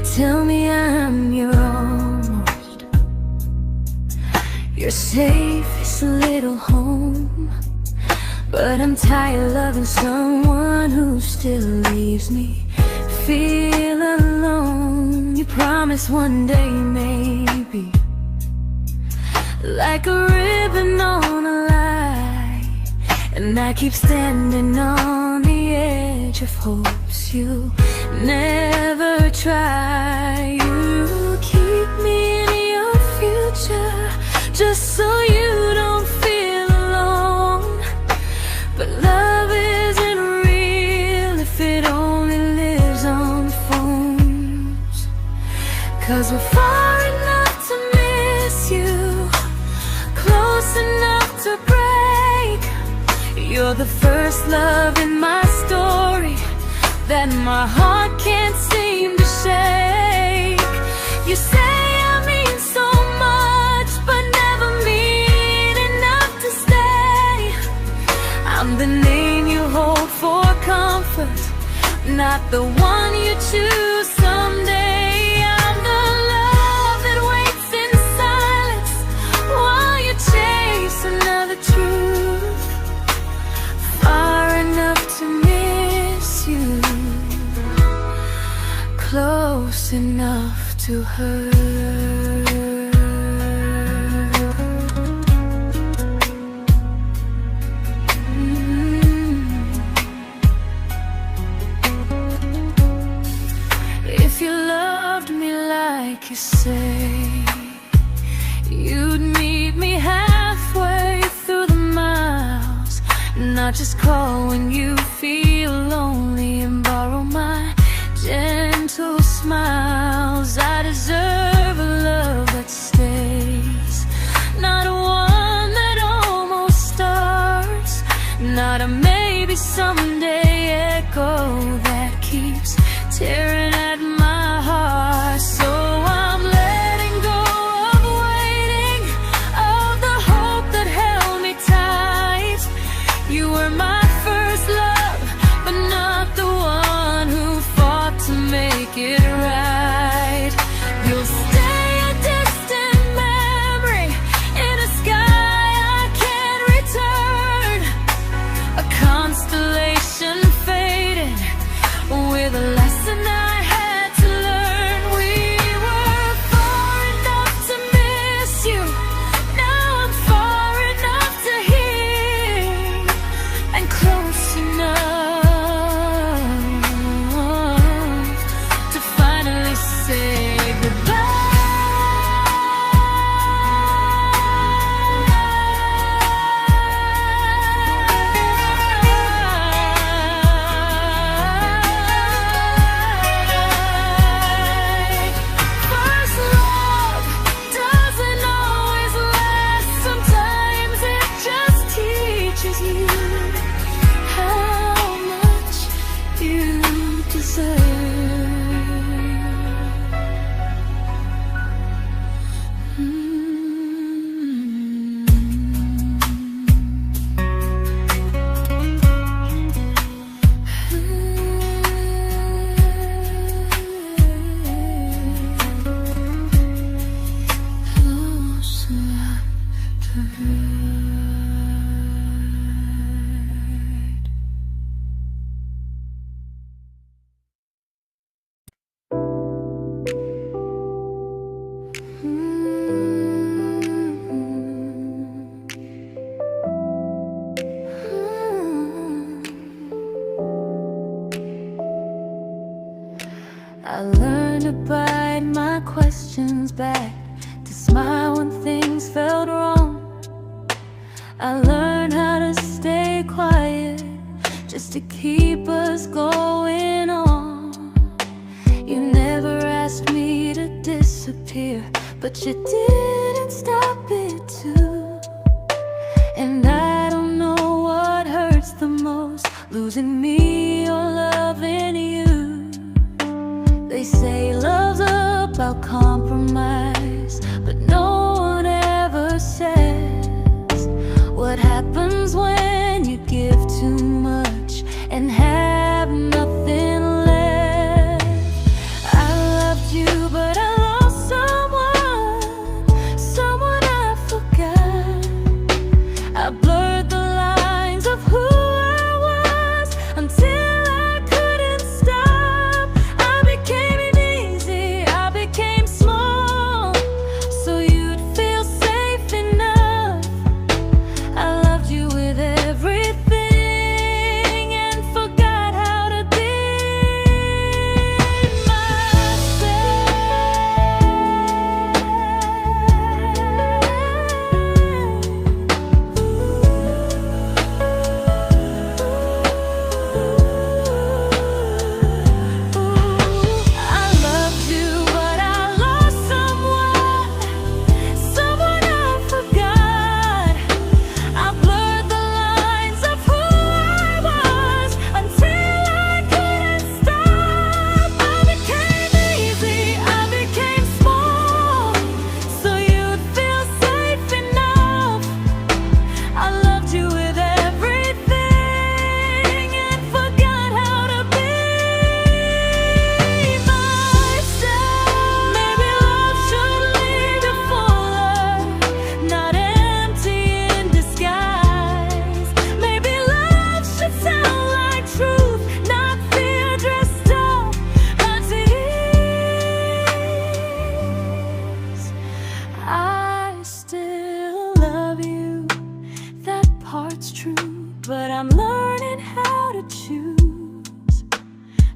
tell me I'm your almost, your safest little home. But I'm tired loving someone who still leaves me feel alone. You promise one day maybe, like a ribbon on a line, and I keep standing on the edge of hopes you never try. You keep me in your future just so you don't feel alone. But love isn't real if it only lives on phones. 'Cause we're far enough to miss you, close enough to break. You're the first love in my story that my heart can't seem to shake. You say I mean so much, but never mean enough to stay. I'm the name you hold for comfort, not the one you choose someday. I'm the love that waits in silence while you chase another truth. Far enough to miss you, close enough to hurt. If you loved me like you say, you'd meet me halfway through the miles, not just call when you feel lonely and borrow my gentle smiles. I deserve a love that stays, not one that almost starts, not a maybe someday echo that keeps tearing at my heart. So I'm letting go of waiting, of the hope that held me tight. You were my first love, but not the one who fought to make it right. You'll stay a distant memory in a sky I can't return, a constellation faded with a lesson I had to learn. We were far enough to miss you, now I'm far enough to hear, and close enough to finally say goodbye. First love doesn't always last, sometimes it just teaches you how much you deserve. Close enough to hurt. I learned to bite my questions back, to smile when things felt wrong. I learned how to stay quiet just to keep us going on. You never asked me to disappear, but you didn't stop it too. And I don't know what hurts the most, losing me or loving you. They say love's about compromise, but no one ever says what happens when you give too much and have nothing left. I loved you I'm learning how to choose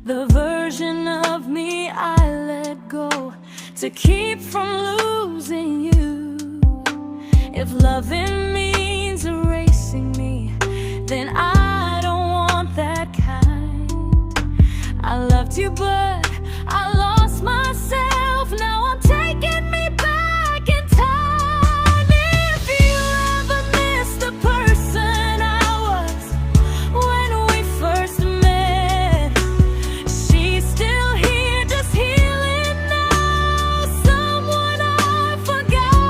the version of me I let go to keep from losing you. If loving means erasing me, then I don't want that kind. I loved you, but I lost myself. Now I'm taking me back in time. If you ever miss the person I was when we first met, she's still here, just healing now. Someone I forgot,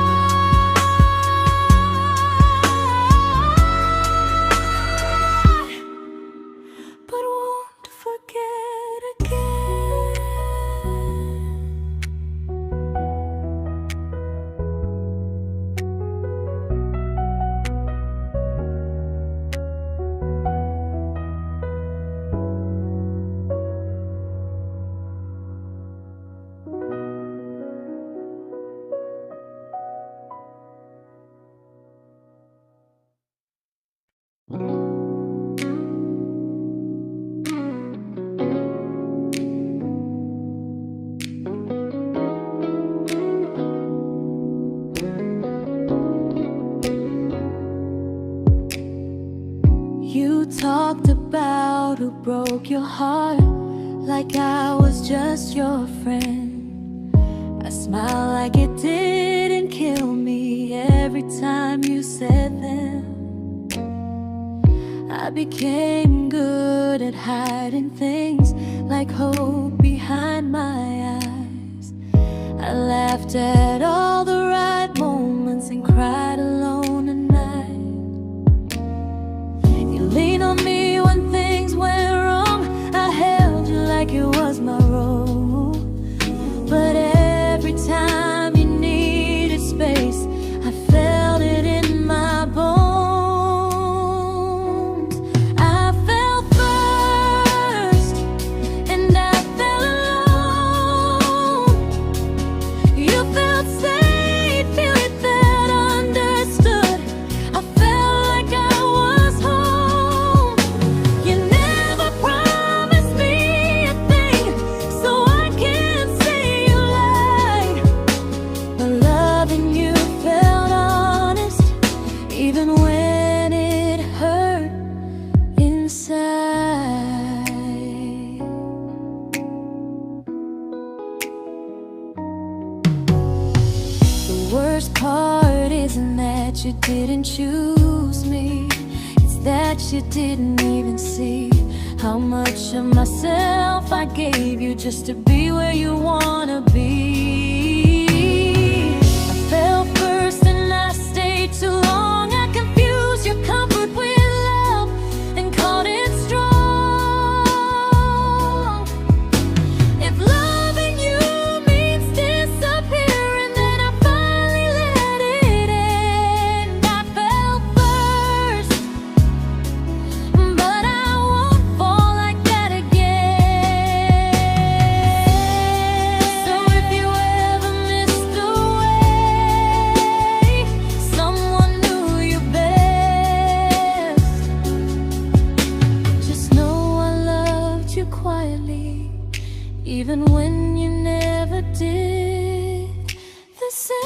but won't forget again. You talked about who broke your heart, like I was just your friend. I smiled like it didn't kill me every time you said them. I became good at hiding things like hope behind my eyes. I laughed at all the right moments and cried alone at night. You leaned on me when things went wrong. I held you like it was my role. But every time you needed space, I felt it in my bones. I fell first, and I fell alone. You felt safe, you felt understood. I felt like I was home. You never promised me a thing, so I can't say you lied. But loving you felt honest, even when it hurt inside. The worst part isn't that you didn't choose me, it's that you didn't even see how much of myself I gave you just to be where you wanna be. I fell first and I stayed too long. I confused your comfort with love and called it strong. If loving you means disappearing, then I finally let it end. I fell first, but I won't fall like that again. So if you ever missed the way someone knew you best, just know I loved you quietly, even when you never did the same.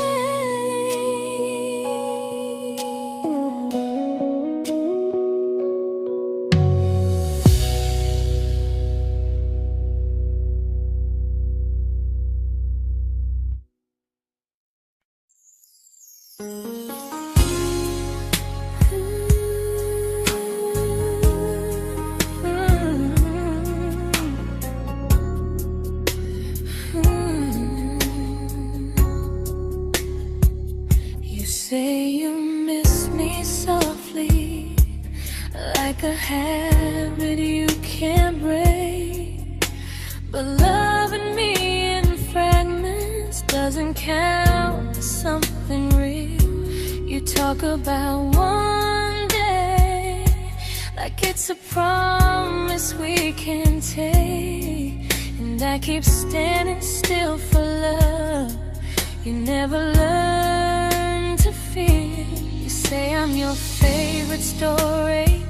You say you miss me softly, like a habit you can't break. But loving me in fragments doesn't count as something real. You talk about one day like it's a promise we can take, and I keep standing still for love. You never learn to feel. You say I'm your favorite story,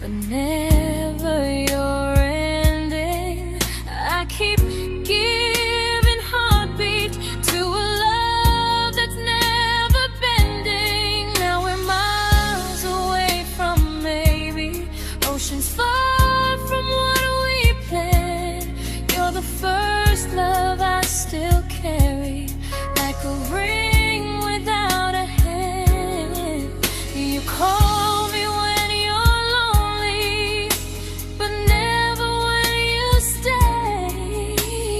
but never your ending. I keep giving heartbeat to a love that's never bending. Now we're miles away from maybe, oceans far from what we planned. You're the first love I still carry, like a ring without a hand. You call me when you're lonely, but never when you stay.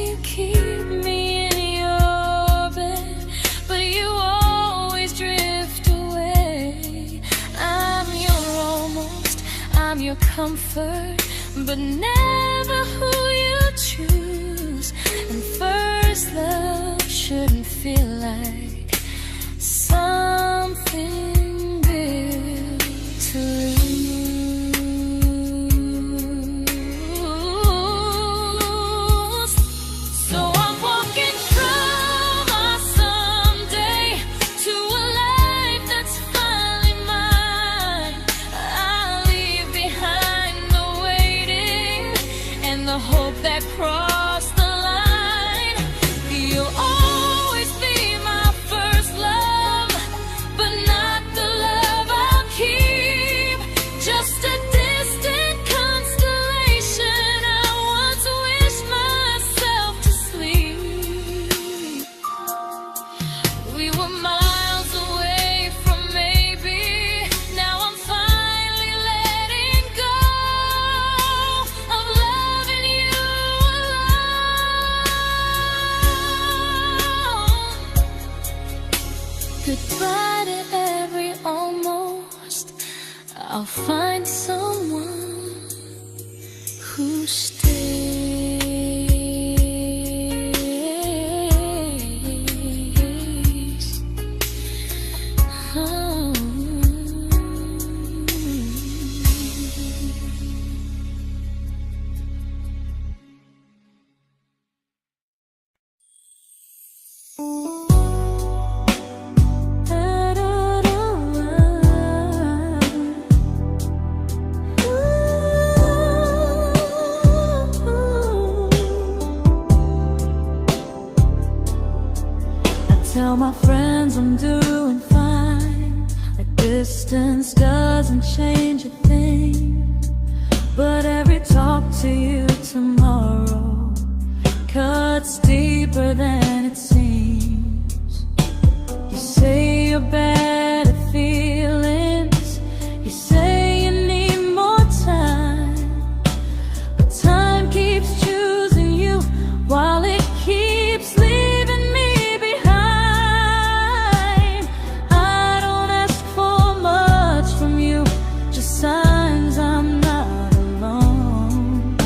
You keep me in your bed, but you always drift away. I'm your almost, I'm your comfort, but never who you choose. And first love shouldn't feel like something built to lose. So I'm walking through my someday to a life that's finally mine. I'll leave behind the waiting and the hope that crossed the line. You'll always be my first love, but not the love I'll keep. Just a distant constellation I once wished myself to sleep. We were miles away from maybe, now I'm finally letting go of loving you alone. Goodbye to every almost, I'll find someone who stays. Oh. Tell my friends I'm doing fine, like distance doesn't change a thing. But every talk to you tomorrow cuts deeper than it seems. You say you're bad at feelings, you say you need more time, but time keeps choosing you while it keeps leaving me behind. I don't ask for much from you, just signs I'm not alone.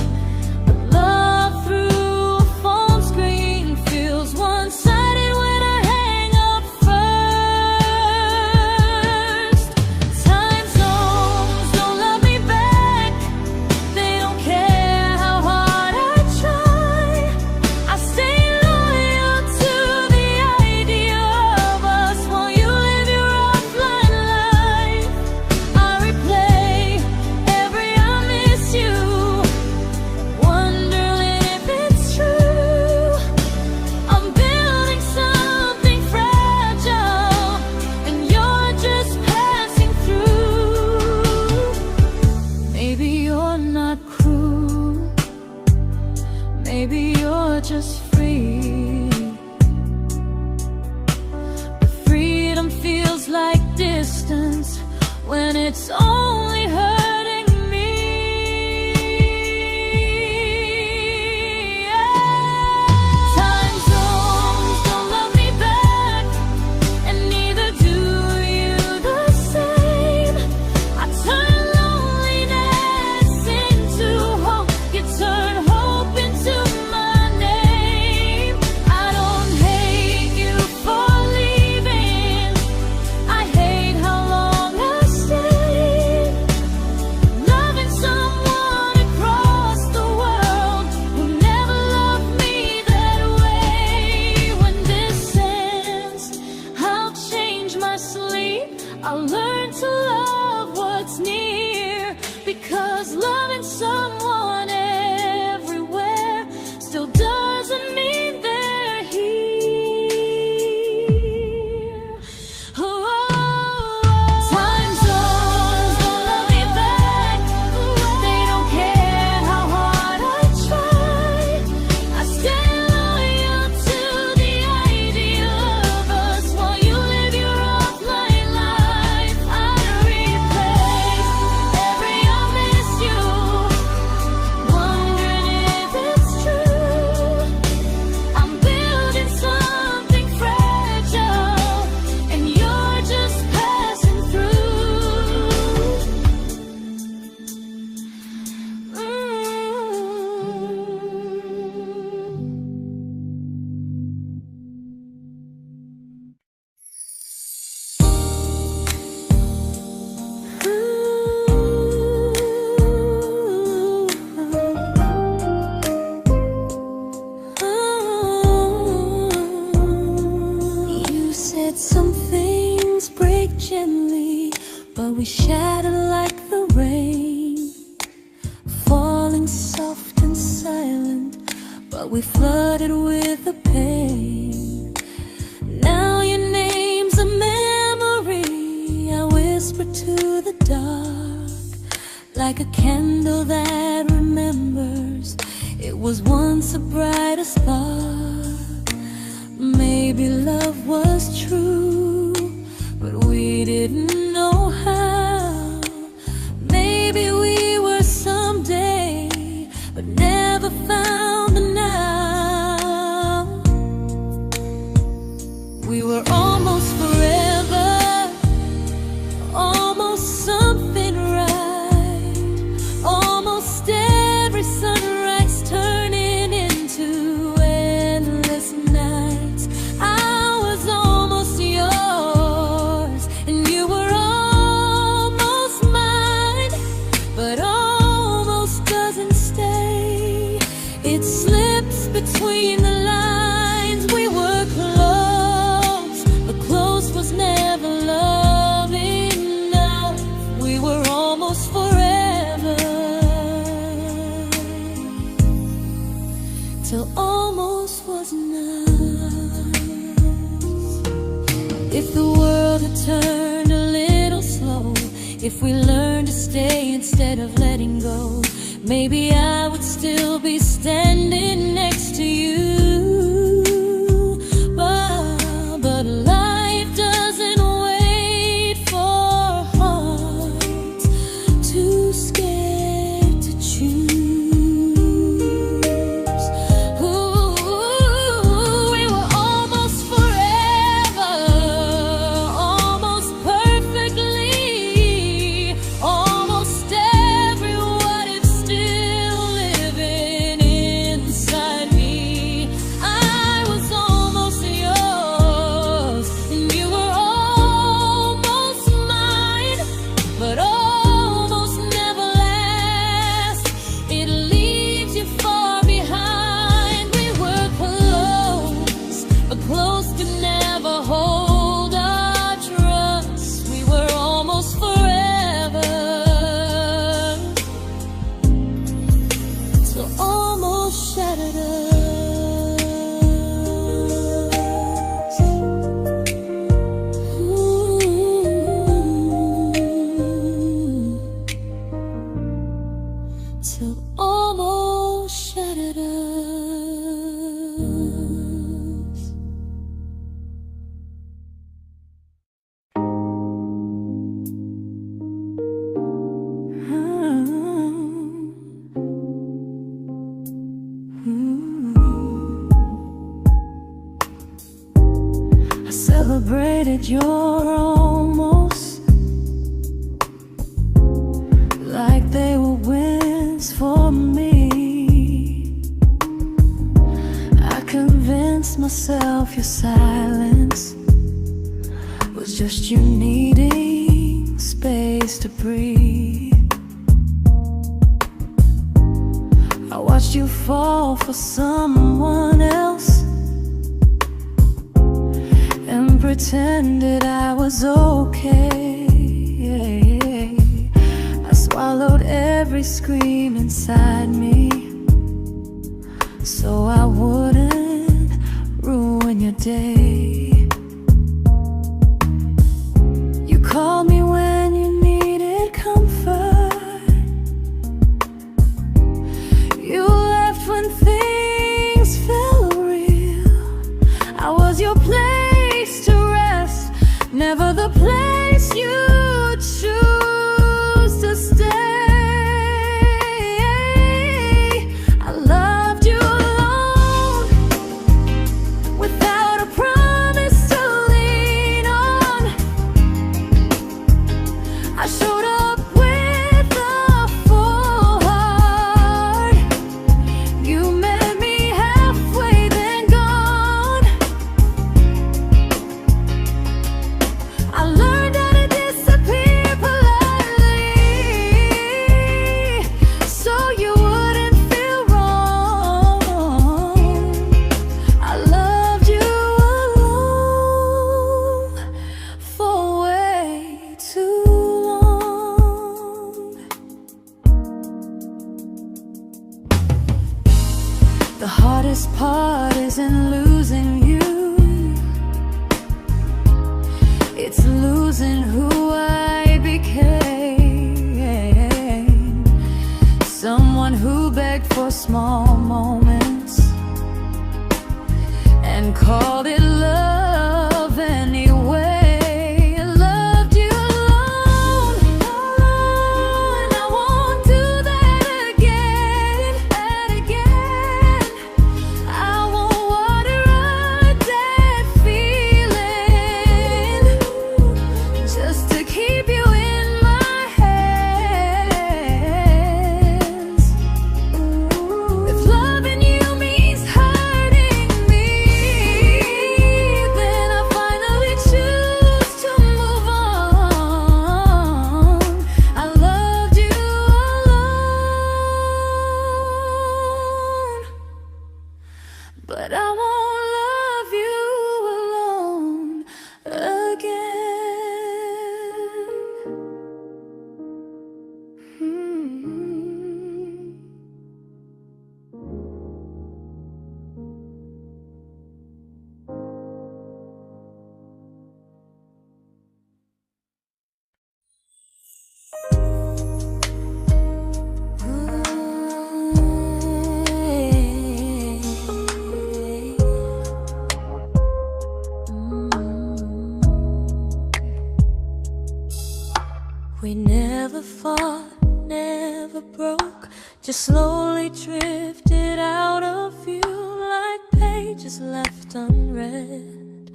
But love through a phone screen feels one-sided when I hang up first. Time zones don't love me back, they don't care how hard I try. I stay loyal to the idea of us while you live your offline life. I replay every I miss you, wondering if it's true. I'm building something fragile, and you're just passing through. Maybe you're not cruel, maybe you're just free. But freedom feels like distance when it's only hurting me. Time zones don't love me back, and neither do you the same. I turn loneliness into hope, you turn hope into my name. I don't hate you for leaving, I hate how long I stayed. we shattered like the rain, falling soft and silent, but we flooded with the pain. Now your name's a memory I whisper to the dark, like a candle that remembers it was once a brighter spark. Maybe love was true, but we didn't know how. Maybe we were someday, but never found the now. We were almost forever, almost something right, almost every sunrise turning into endless nights. I was almost yours, and you were almost mine, but almost doesn't stay. It slips between the lines. We were close, but close was never love enough. We were almost forever, till almost was enough. If the world had turned a little slow, if we learned to stay instead of letting go, maybe I would still be standing next to you. But life doesn't wait for hearts too scared to choose. Ooh, we were almost forever, almost perfectly, almost every what if still living inside me. I was almost yours, and you were almost mine, but almost never lasts. It leaves you far behind. We were close, but close could never hold our trust. We were almost forever, till almost shattered us. Ooh, till almost shattered us. I celebrated your almost like they were wins for me. I convinced myself your silence was just you needing space to breathe. I watched you fall for someone else and pretended I was okay. I swallowed every scream inside me so I wouldn't ruin your day. You called me when you needed comfort. You left when things felt real. I was your place to rest, never the place you choose to stay. I loved you alone, without a promise to lean on. I showed up with a full heart. You met me halfway, then gone. I learned how to disappear heart isn't losing you, it's losing who I became. Someone who begged for small moments and called it love anyway. Loved you alone, and I won't do that again, and again. I won't water a dead feeling just to keep you in my hands. If loving you means hurting me, then I finally choose to move on. I loved you alone, but I won't love you alone again. We never fought, never broke, just slowly drifted out of view like pages left unread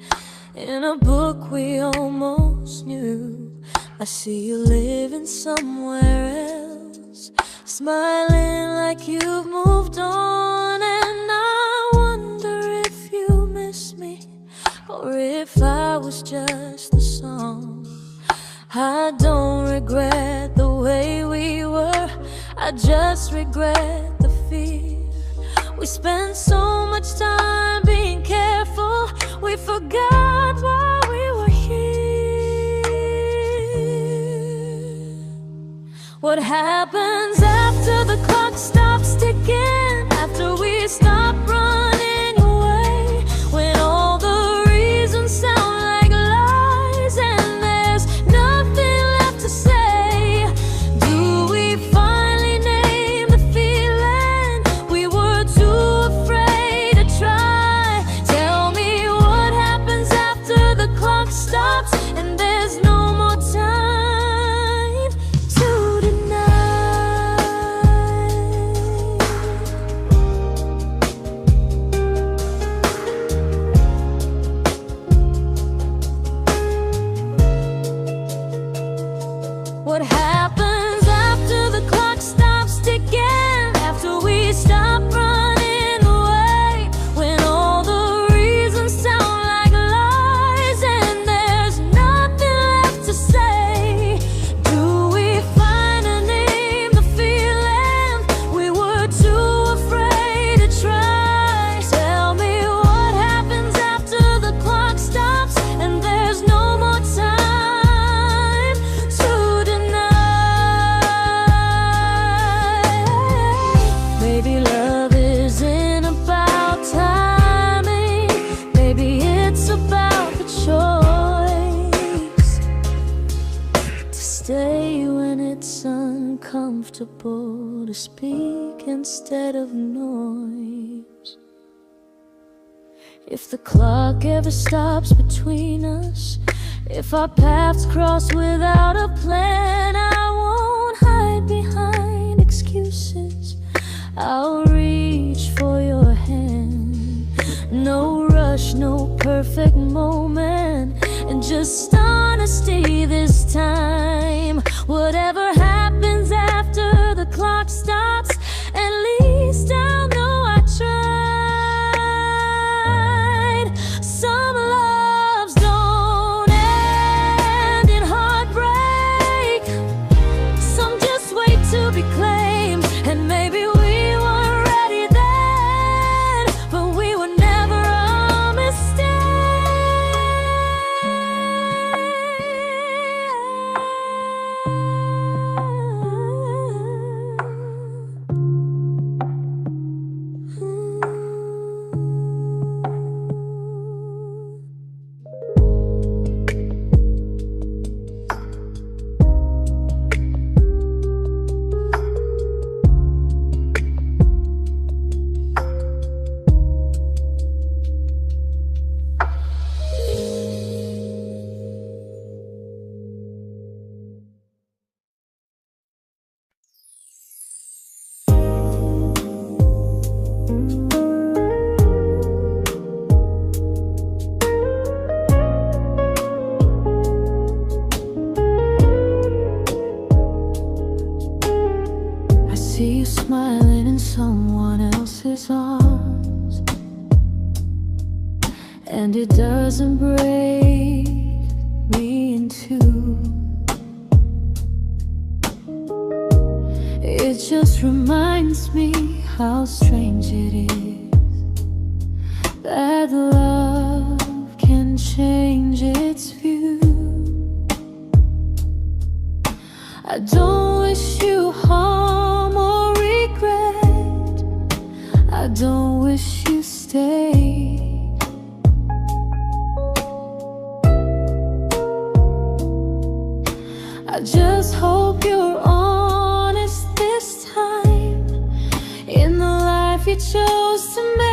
in a book we almost knew. I see you living somewhere else, smiling like you've moved on, and I wonder if you miss me or if I was just a song. I don't regret the way we were, I just regret the fear. We spent so much time being careful, we forgot why we were here. What happens after the clock stops ticking, after we stop running away, when all the reasons sound like lies and there's nothing left to say? Do we finally name the feeling we were too afraid to try? Tell me what happens after the clock stops and there's no more time to deny. What happens after the clock stops ticking, after we stop running away, when all the reasons sound like lies and there's nothing left to say? Do we finally name the feeling we were too afraid to try? Tell me what happens after the clock stops and there's no more time to deny. Maybe love isn't about timing, maybe it's about the choice to stay when it's uncomfortable, to speak instead of noise. If the clock ever stops between us, if our paths cross without a plan, I won't hide behind excuses, I'll reach for your hand. No rush, no perfect moment, and just honesty this time. Whatever happens after the clock stops, at least I'll know I tried. Some loves don't end in heartbreak, some just wait to be claimed, and maybe we weren't ready then, but we were never a mistake. and it doesn't break me in two. It just reminds me how strange it is that love can change its view. I don't wish you harm or regret. I don't wish you stay. I just hope you're honest this time in the life you chose to make.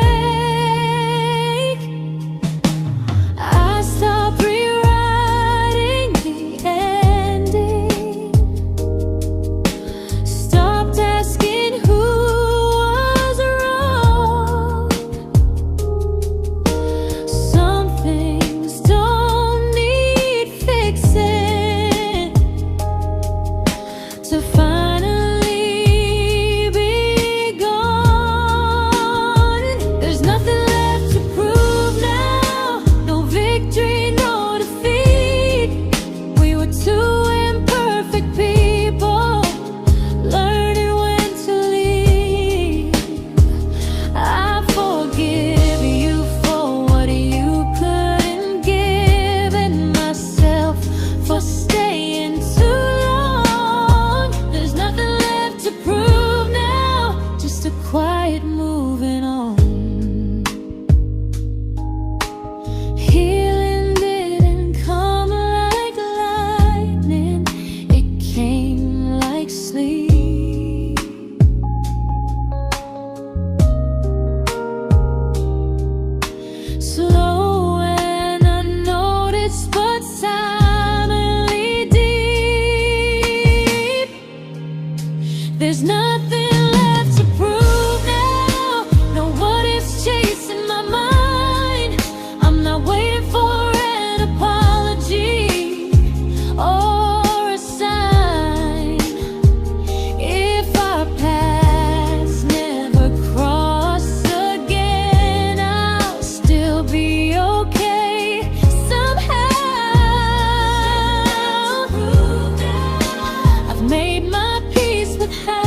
I stopped rewriting the ending, stopped asking who was wrong. Some things don't need fixing to finally be gone. There's nothing left to prove now, no victory, no defeat. We were two imperfect people, learning when to leave. I forgive you for what you couldn't give, and myself for staying too long. There's nothing left to prove now, just a quiet moving on. Healing didn't come like lightning, it came like sleep. Slow and unnoticed, but silently deep. There's nothing left to prove now, no what ifs chasing my mind. I'm not waiting for an apology or a sign. If our paths never cross again, I'll still be okay somehow. I've made my peace with how.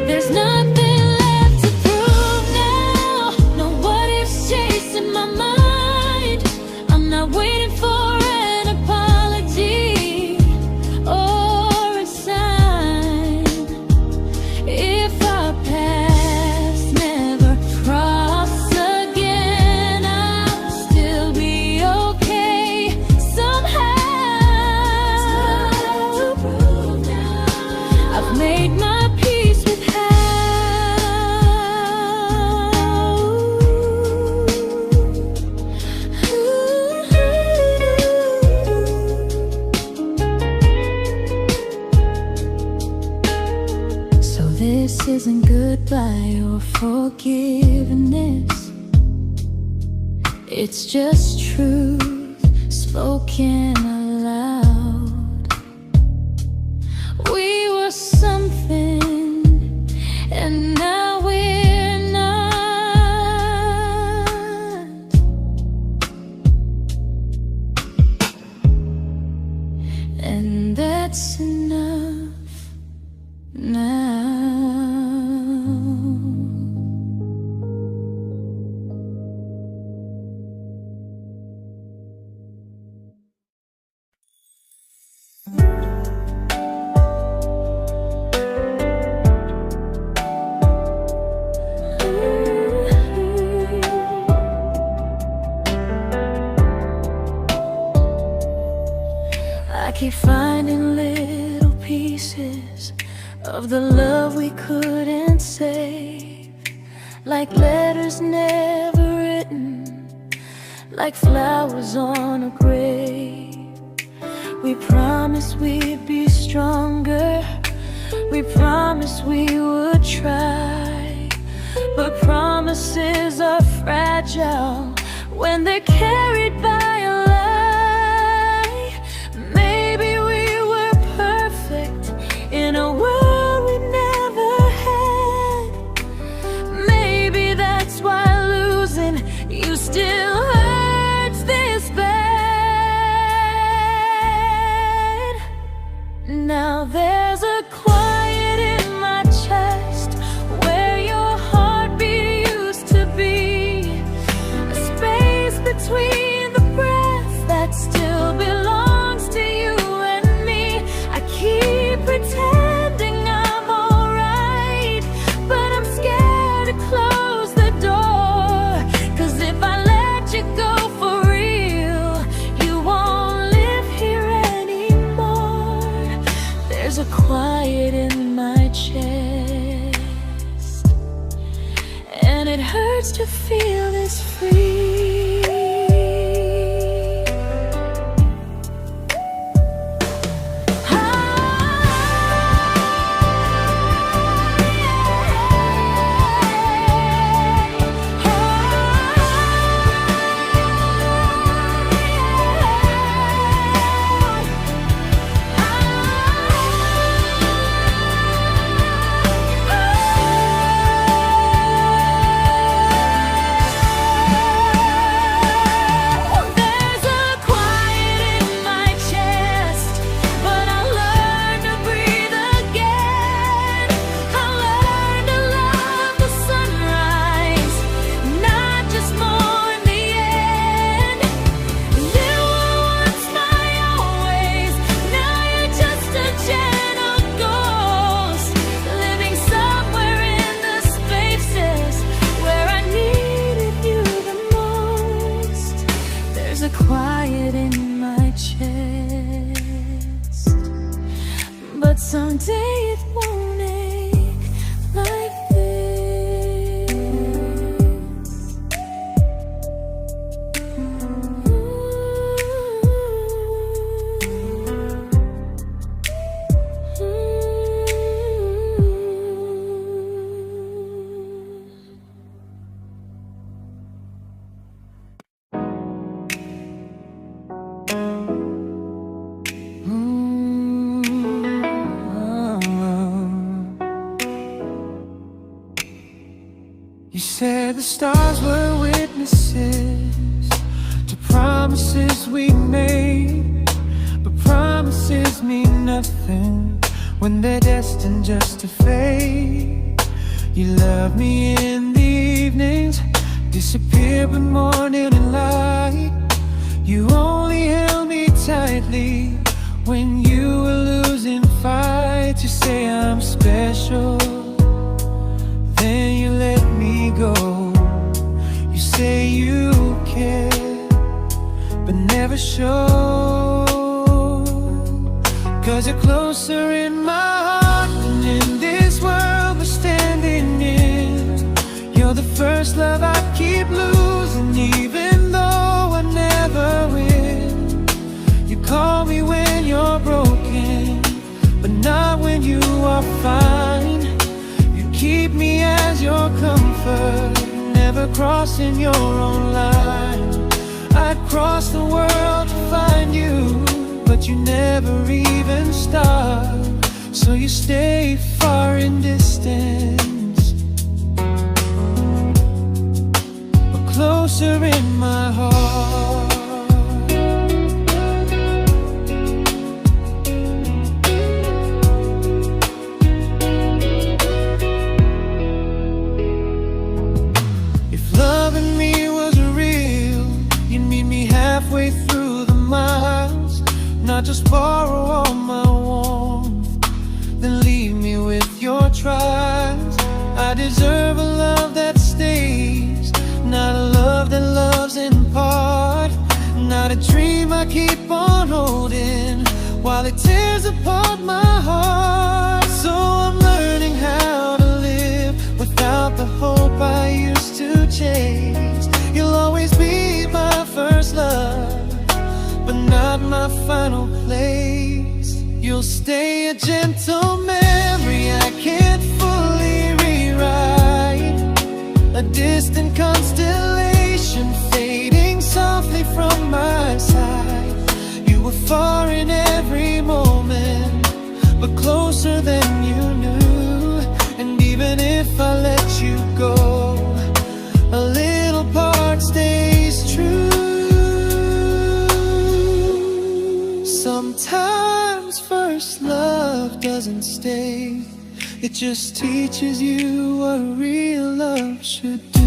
There's nothing left to prove now, no what ifs chasing my mind. I'm not waiting for an apology or a sign. If our paths never cross again, I'll still be okay somehow. I've made my peace with how. So this isn't goodbye or forgiveness, it's just truth spoken aloud. We were something, and now we're not. And that's enough now. I keep finding little pieces of the love we couldn't save, like letters never written, like flowers on a grave. We promised we'd be stronger, We promised we would try, but promises are fragile when they're carried by a lie. Maybe we were perfect in a world we never had. Maybe that's why losing you still hurts this bad. Now there's a quiet in my chest where your heartbeat used to be, a space between the breath that still belongs to you and me. I keep pretending I'm alright, but I'm scared to close the door. 'Cause if I let you go for real, you won't live here anymore. There's a quiet in my chest, and it hurts to feel this free. There's a quiet in my chest, but someday it won't ache like this. You said the stars were witnesses to promises we made, but promises mean nothing when they're destined just to fade. You love me in the evenings, disappear when morning and light. You only held me tightly when you were losing fights. You say I'm special, then you let me go. You say you care, but never show. 'Cause you're closer in my heart than in this world we're standing in. You're the first love I keep losing, even though I never win. You call me when you're broken, but not when you are fine. Keep me as your comfort, never crossing your own line. I'd cross the world to find you, but you never even start. So you stay far in distance, but closer in my heart. Halfway through the miles, not just borrow all my warmth, then leave me with your trials. I deserve a love that stays, not a love that loves in part. Not a dream I keep on holding while it tears apart my heart. So I'm learning how to live without the hope I used to chase. You'll always be my first love, but not my final place. You'll stay a gentle memory distant constellation fading softly from my side. You were far in every moment, but closer than you knew. And even if I let you go, a little part stays true. Sometimes first love doesn't stay, it just teaches you what real love should do.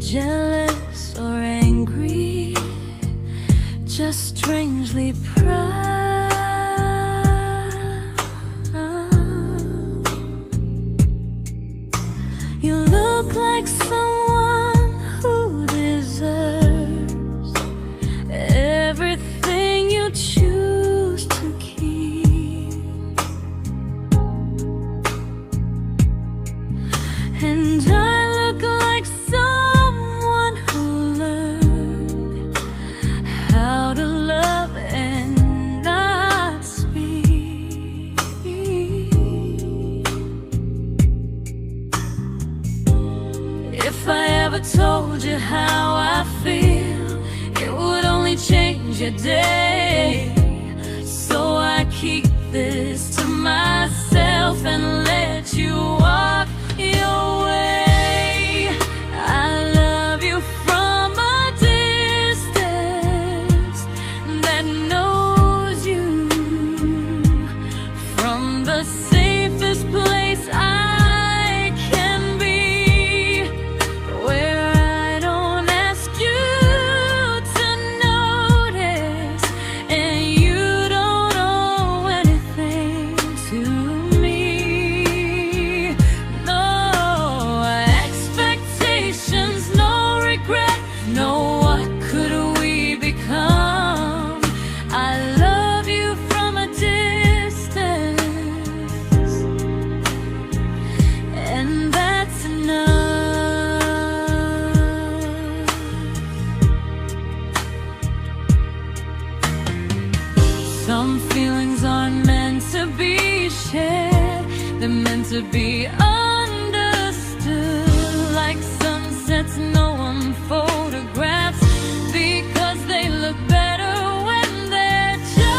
Jealous or angry, just strangely proud. You look like someone who deserves everything you choose to keep. And I look like someone who learned how to love and not speak. If I ever told you how I feel, it would only change your day. So I keep this to myself and let you walk your way. I love you from a distance that knows you, from the safest place I can be, where I don't ask you to notice and you don't owe anything to me. No expectations, no regret, no what could we become. I love you from a distance, and that's enough. Some feelings aren't meant to be shared, they're meant to be understood. Like sunsets no one photographs, because they look better when they're just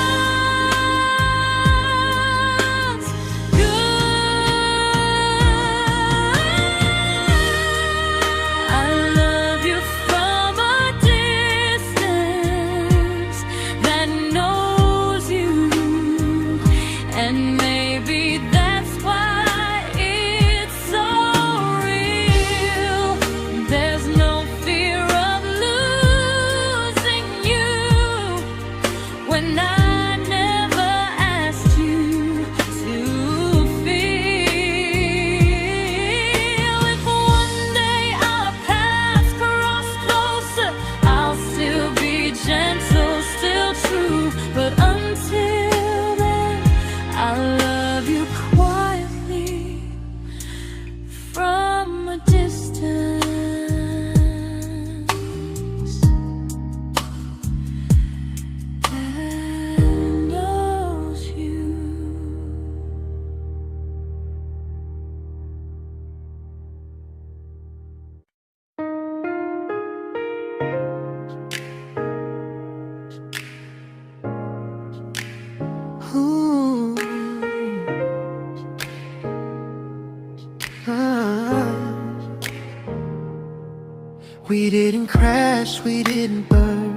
good. I love you from a distance that knows you, and maybe that's why it's so real. There's no fear of losing you when I never asked you to feel. If one day our paths cross closer, I'll still be gentle, still true. But until then, I love you quietly from a distance that knows you. Ooh. Ah. We didn't crash, we didn't burn.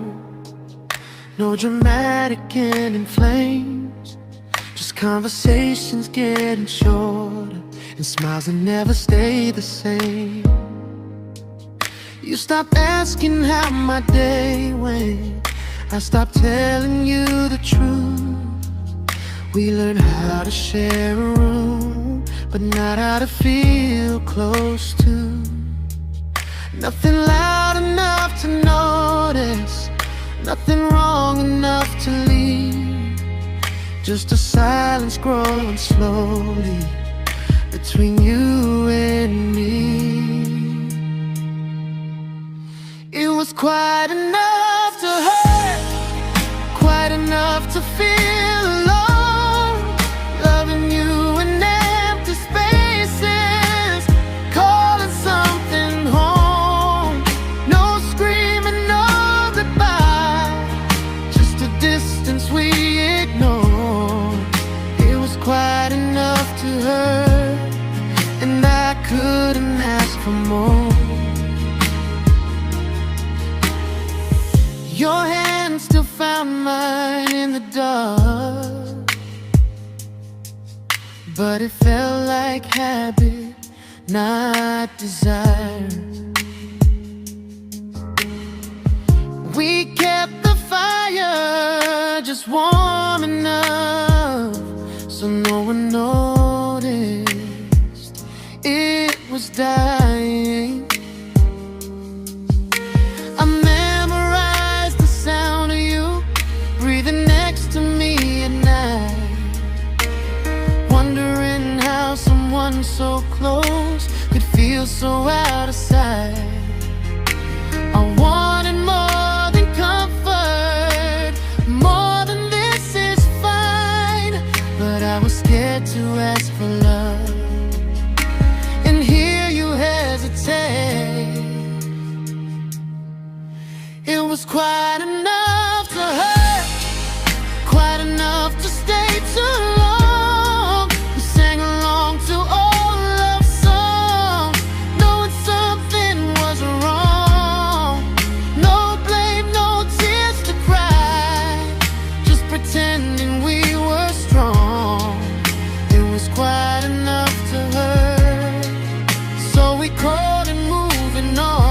No dramatic ending flames, just conversations getting shorter, and smiles that never stay the same. You stopped asking how my day went, I stopped telling you the truth. We learned how to share a room, but not how to feel close to. Nothing loud enough to notice, nothing wrong enough to leave. Just a silence growing slowly between you and me. It was quite enough to hurt, quite enough to feel alone. Loving you in empty spaces, calling something home. No screaming, no goodbye, just a distance we ignored. It was quite enough to hurt, and I couldn't ask for more. Your hand still found mine in the dark, but it felt like habit, not desire. We kept the fire just warm enough so no one noticed it was dying. I memorized the sound of you breathing next to me at night, wondering how someone so close could feel so out of sight. I wanted more than comfort, more than this is fine, but I was scared to ask for love, and here you hesitate. It was quite enough to hurt, quite enough to stay too long. We sang along to old love songs, knowing something was wrong. No blame, no tears to cry, just pretending we were strong. It was quite enough to hurt, so we called it moving on.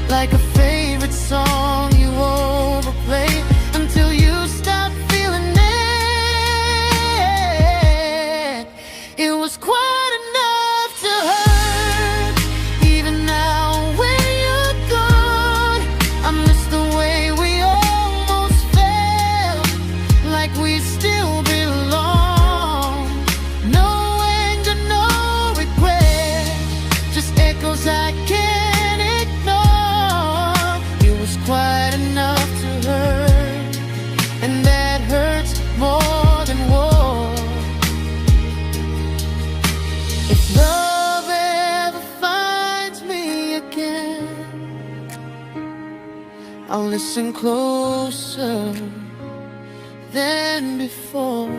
Like a favorite song you overplay until you stop feeling it. It was quite enough to hurt. Even now when you're gone, I miss the way we almost felt, like we still belong. No anger, no regret, just echoes I can't ignore. Quite enough to hurt, and that hurts more than war. If love ever finds me again, I'll listen closer than before,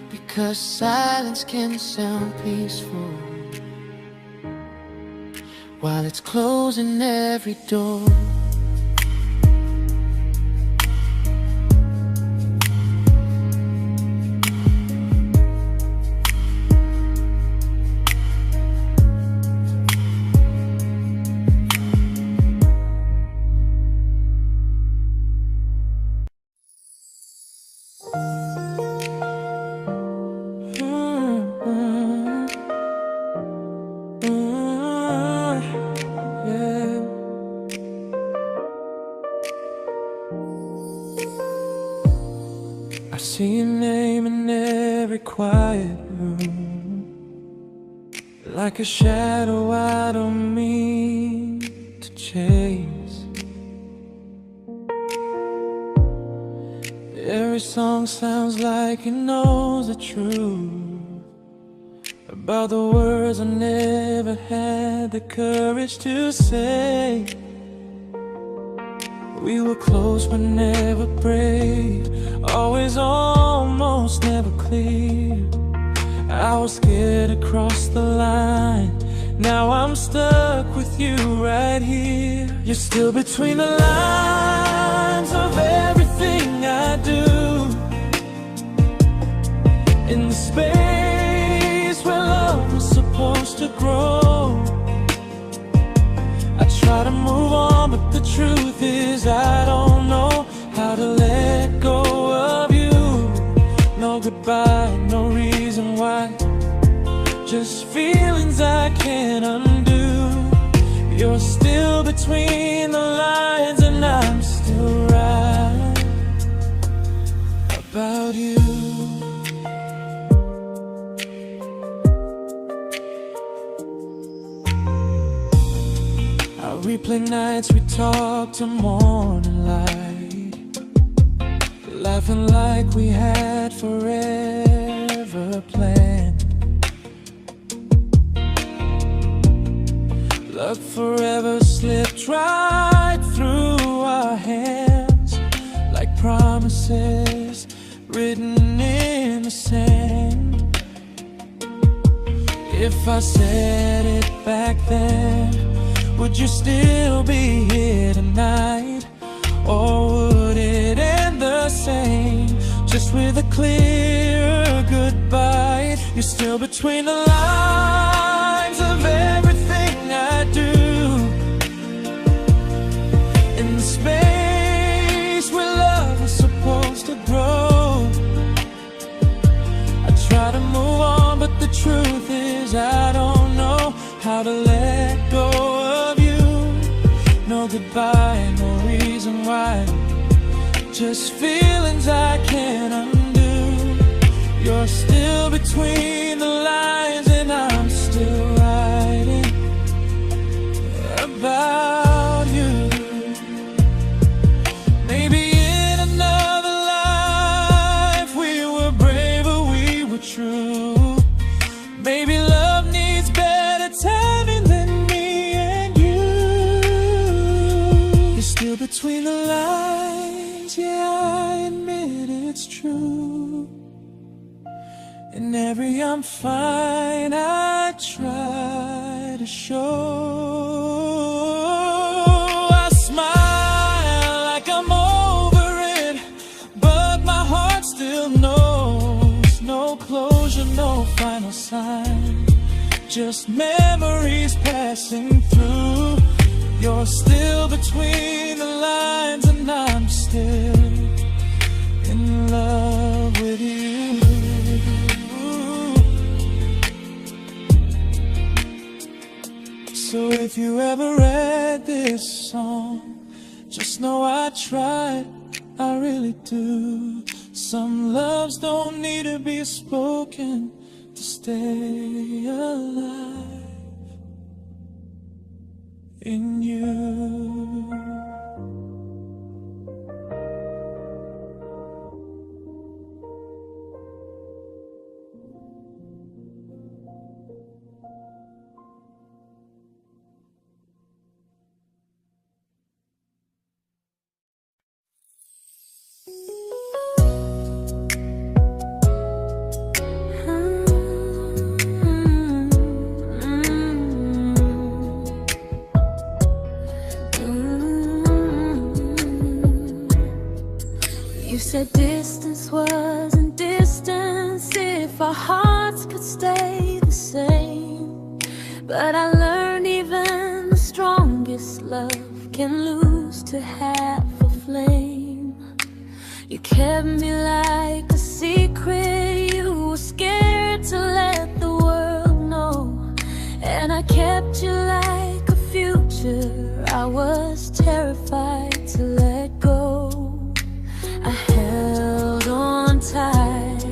because silence can sound peaceful while it's closing every door. I see your name in every quiet room, like a shadow I don't mean to chase. Every song sounds like it knows the truth about the words I never had the courage to say. We were close but never brave, always almost, never close. clear. I was scared to cross the line. Now I'm stuck with you right here. You're still between the lines of everything I do. In the space where love was supposed to grow. I try to move on, but the truth is I don't know how to let go of you. No goodbye, no reason why. Just feelings I can't undo. You're still between the lines, and I'm still right about you. I replay nights we talk till morning light, laughing like we had forever planned. Luck forever slipped right through our hands, like promises written in the sand. If I said it back then, would you still be here tonight? Or would it end the same, just with a clear goodbye? You're still between the lines of everything I do. In the space where love was supposed to grow. I try to move on, but the truth is I don't know how to let go of you. No goodbye, no reason why. Just feelings I can't undo. You're still between the lines, and I'm still writing about you. Maybe in another life we were braver, we were true. Maybe love needs better timing than me and you. You're still between the lines, yeah, I admit it's true. In every I'm fine I try to show. I smile like I'm over it, but my heart still knows. No closure, no final sign, just memories passing through. You're still between the lines, and I'm still in love with you. So if you ever read this song, just know I tried, I really do. Some loves don't need to be spoken to stay alive in you. You said distance wasn't distance if our hearts could stay the same. But I learned even the strongest love can lose to half a flame. You kept me like a secret you were scared to let the world know. And I kept you like a future I was terrified to let go. I held on tight,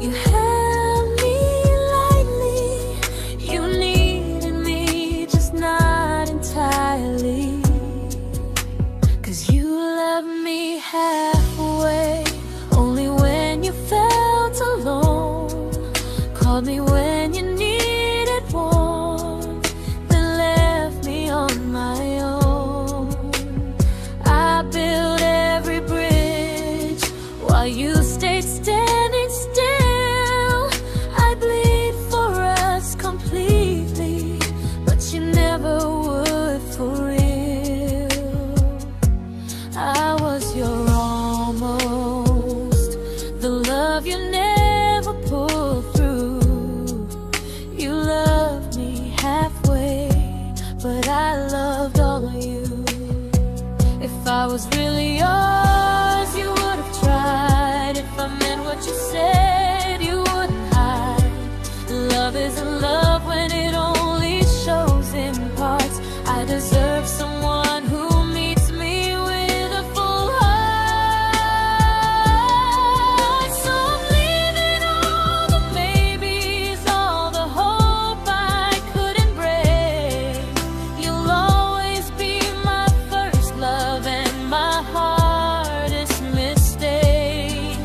you held me lightly. You needed me, just not entirely. 'Cause you loved me halfway, only when you felt alone. Called me when you needed warmth, then left me on my own. I built every bridge while you stayed standing still. love you never pulled through. You loved me halfway, but I loved all of you. If I was really yours, you would have tried. If I meant what you said, you wouldn't hide. Love isn't love when it only shows in parts. I deserve someone who meets me with a full heart. So I'm leaving all the maybes, all the hope I couldn't break. You'll always be my first love and my hardest mistake.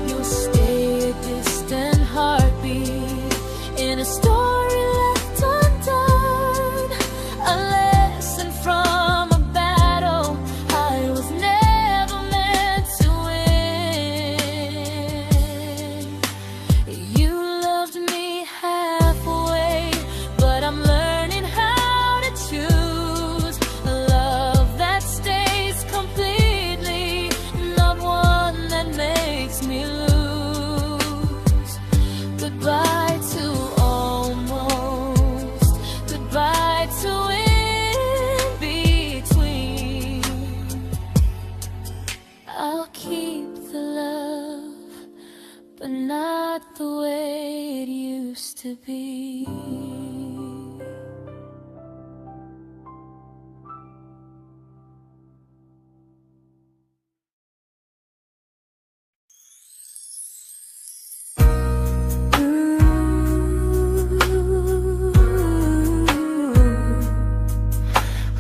You'll stay a distant heartbeat in a story left undone, a lesson from a battle I was never meant to win. You loved me halfway, but I'm learning how to choose a love that stays completely, not one that makes me lose. Goodbye to almost, goodbye to in between. I'll keep the love, but not the way it used to be.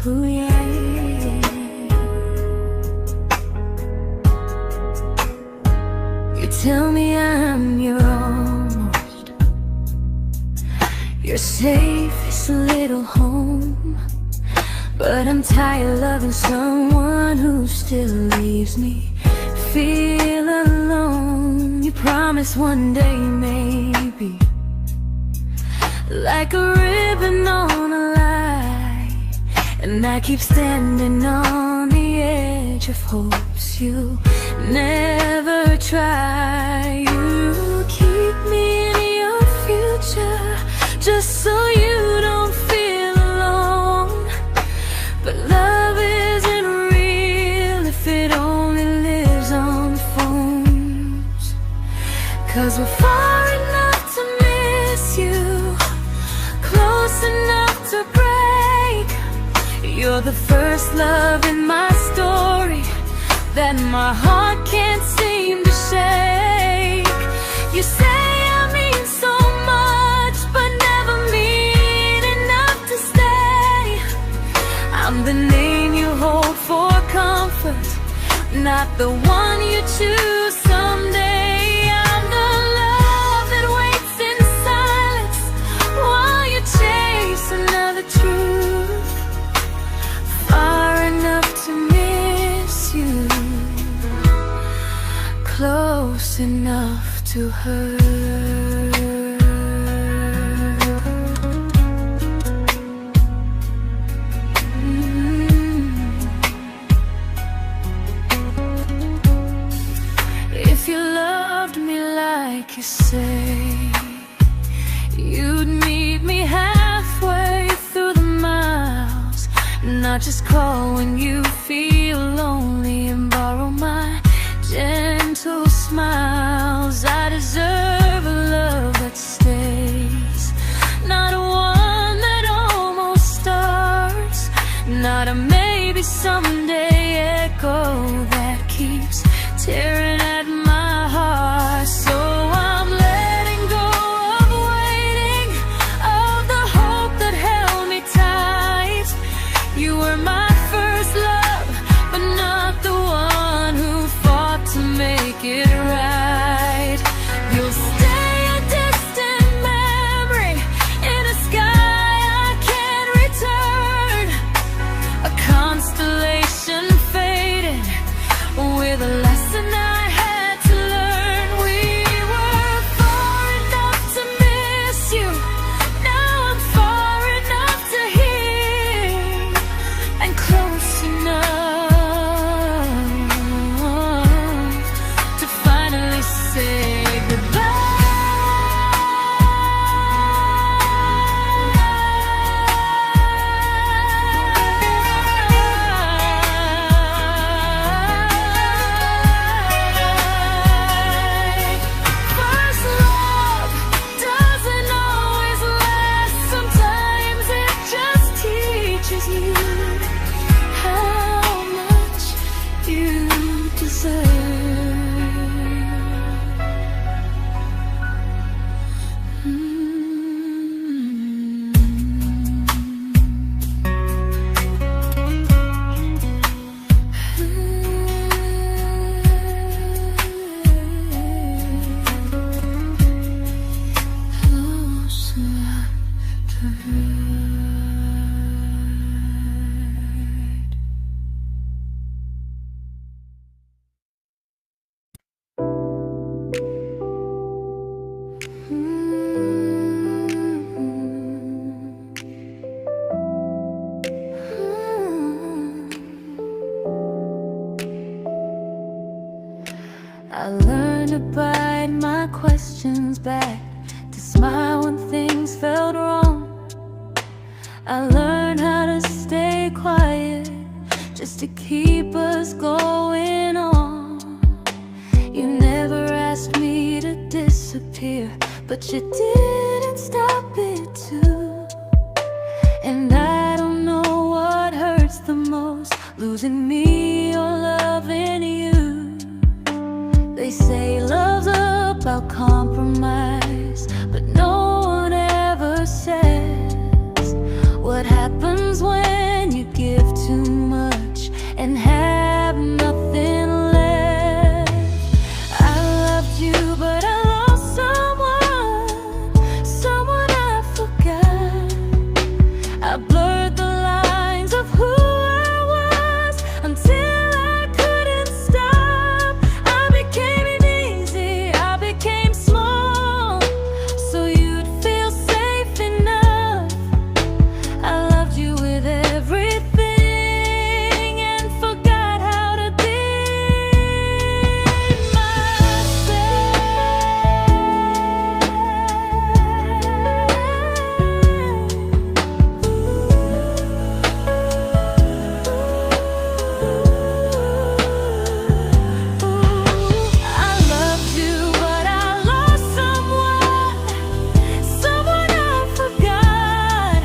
Ooh, yeah, yeah. You tell me I'm your almost, your safest little home, but I'm tired loving someone who still leaves me feel alone. You promise one day maybe, like a ribbon on a line, and I keep standing on the edge of hopes you never try. You keep me in your future just so you don't feel alone. But love isn't real if it only lives on phones. 'Cause we're far enough to miss you, close enough to break. You're the first love in my story that my heart can't seem to shake. You say I mean so much, but never mean enough to stay. I'm the name you hold for comfort, not the one you choose someday. I'm the love that waits in silence while you chase another truth. Far enough to miss you, close enough to hurt. If you loved me like you say, you'd meet me halfway through the miles, not just call when you feel lonely and borrow my gentle smiles. I deserve a love that stays, not one that almost starts, not a maybe someday echo that keeps tearing at my heart. So I'm letting go of waiting, of the hope that held me tight. You were my first love, but not the one I learned to bite my questions back, to smile when things felt wrong. I learned how to stay quiet, just to keep us going on. You never asked me to disappear, but you didn't stop it too. And I don't know what hurts the most, losing me or loving you. They say love's about compromise, but no one ever says what happens when you give too much and have nothing left. I loved you, but I lost someone I forgot. I blurred the lines of who I was until I couldn't stop. I became easy, I became small, so you'd feel safe enough. I loved you with everything and forgot how to be I loved you, but I lost someone I forgot.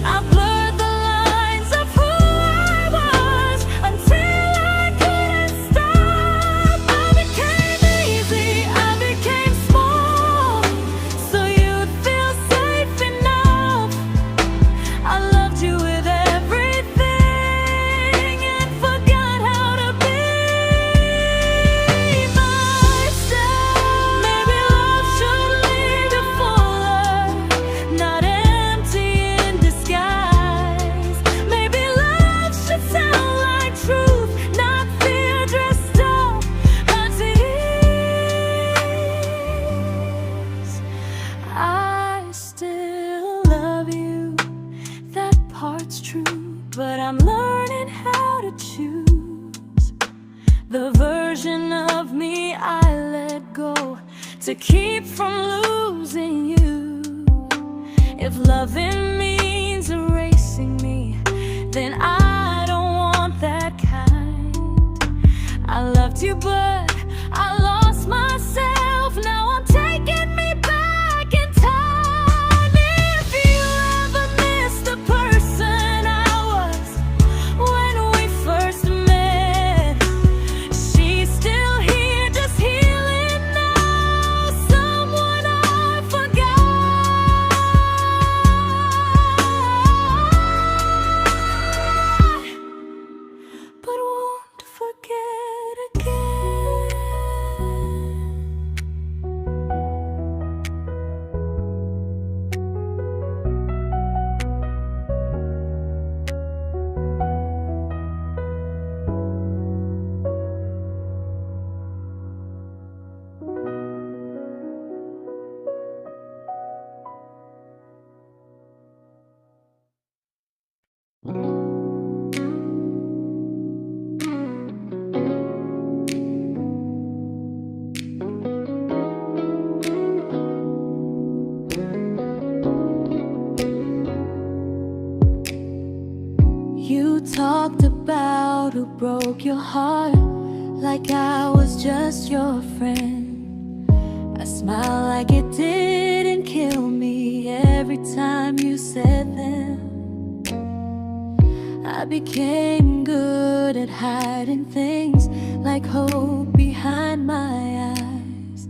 I blurred the lines of who I was until I couldn't stop. I became easy, I became small, so you'd feel safe enough. I loved you with everything and forgot how to be myself. Maybe love should lead you fuller, not empty in disguise. Maybe love should sound like truth, not fear dressed up as ease. I still love you, that part's true, but I'm learning how to choose the version of me I let go to keep from losing you. If loving means erasing me, then I don't want that kind. I loved you, but I lost myself. Now I'm taking me back in time. If you ever missed the person I was when we first met, she's still here, just healing now. Someone I forgot, but won't forget again. You talked about who broke your heart, like I was just your friend. I smile like it didn't kill me every time you said them. I became good at hiding things like hope behind my eyes.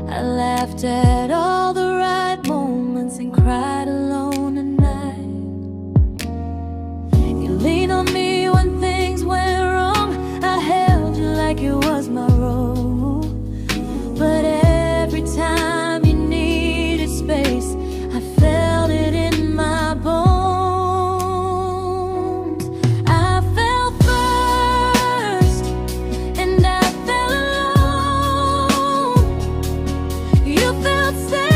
I laughed at all the right moments and cried alone at night. You leaned on me when things went wrong. I held you like it was my role. But every time you needed space, I felt it in my bones. I fell first, and I fell alone. You felt safe.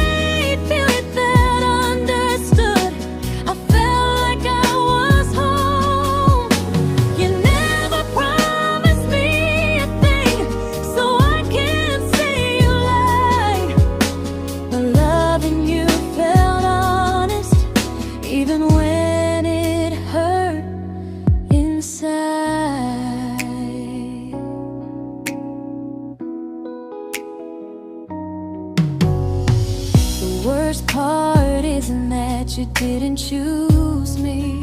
worst part isn't that you didn't choose me,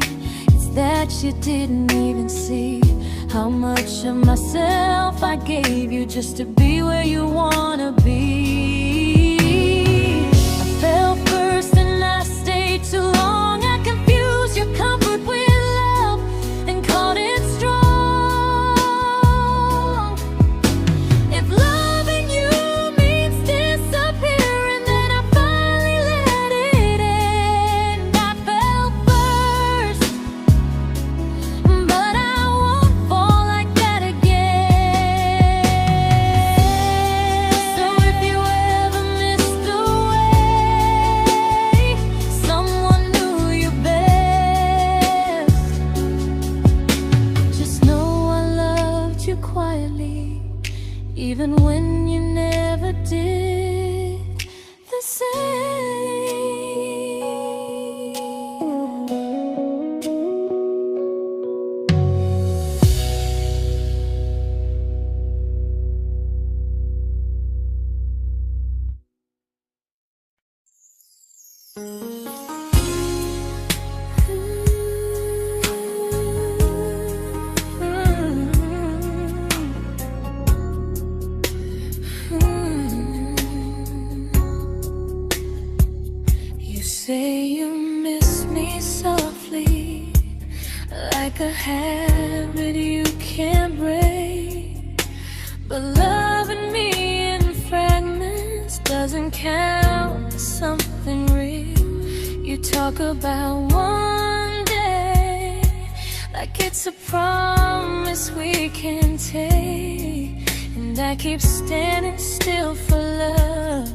it's that you didn't even see how much of myself I gave you just to be where you wanna be. I fell first and I stayed too long. I confused your comfort with love and called it strong. If loving you means disappearing, then I finally let it end. I fell first, but I won't fall like that again. So if you ever missed the way someone knew you best, just know I loved you quietly, even when you never did the same. You say you miss me softly, like a habit you can't break. But loving me in fragments doesn't count as something real. You talk about one day like it's a promise we can take, and I keep standing still for love.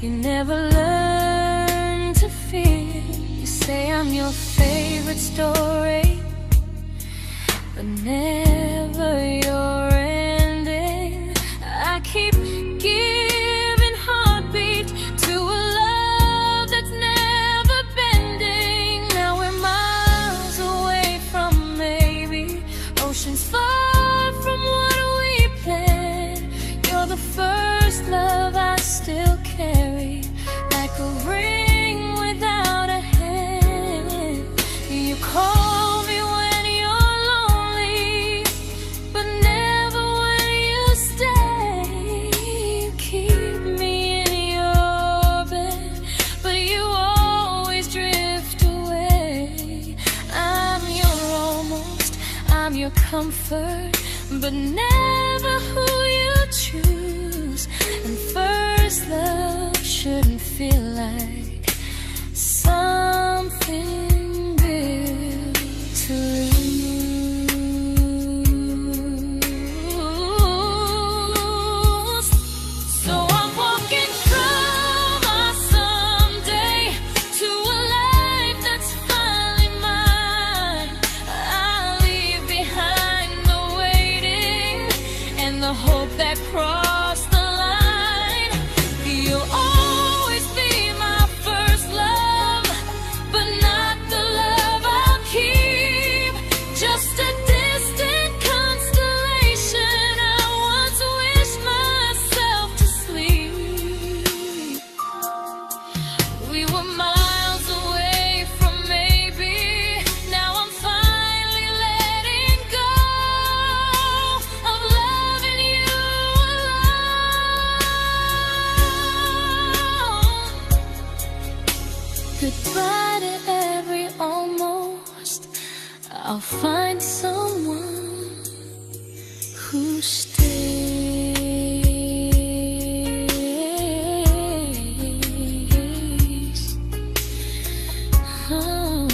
You never learn to feel. You say I'm your favorite story, but never your ending. I keep giving heartbeat to a love that's never bending. Now we're miles away from maybe oceans far from what we planned. You're the first love I still carry, like a ring without a hand. You call me when you're lonely, but never when you stay. You keep me in your bed, but you always drift away. I'm your almost, I'm your comfort, but never who you choose. And first love shouldn't feel like something built to lose. So I'm walking from my someday to a life that's finally mine. I'll leave behind the waiting and the hope that crossed the line. You'll always be my first love, but not the love I'll keep. Just a distant constellation I once wished myself to sleep. We were miles away from maybe. Now I'm finally letting go of loving you alone. Goodbye to every almost. I'll find someone who stays. Oh.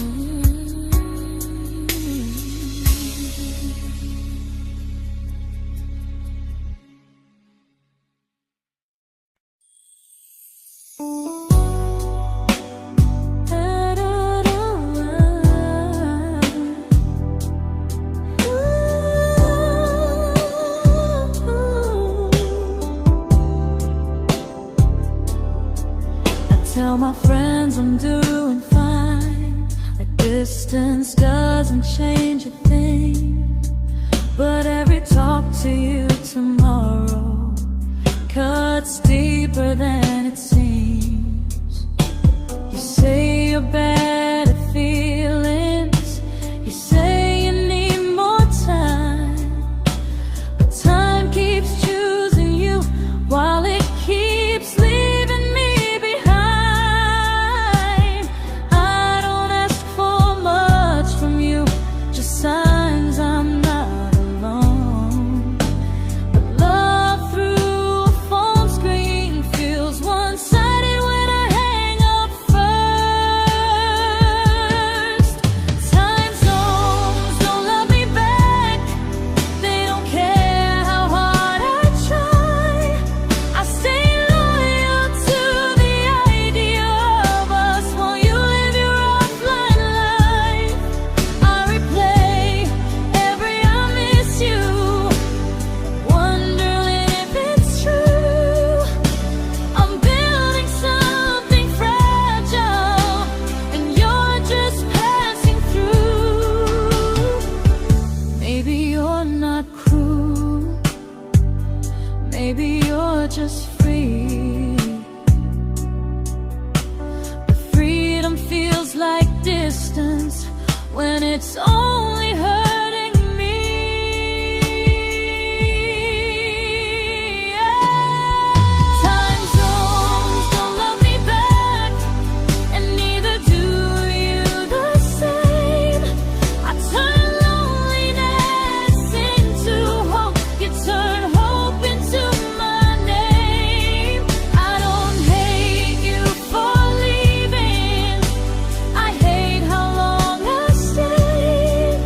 Tell my friends I'm doing fine, that distance doesn't change a thing. But every talk to you tomorrow cuts deeper than it seems. your better feelings. You say you need more time, but time keeps choosing you while it keeps leaving me behind. I don't ask for much from you, just signs I'm not alone. But love through a phone screen feels one-sided when I hang up first. Time zones don't love me back. They don't care how hard I try. I stay loyal to the idea of us while you live your offline life. I replay every I miss you, wondering if it's true. I'm building something fragile, and you're just passing through. Maybe you're not cruel, maybe you're just free. But freedom feels like distance when it's only hurting me. Time zones don't love me back, and neither do you the same. I turn loneliness into hope, you turn hope into my name. I don't hate you for leaving, I hate how long I stayed.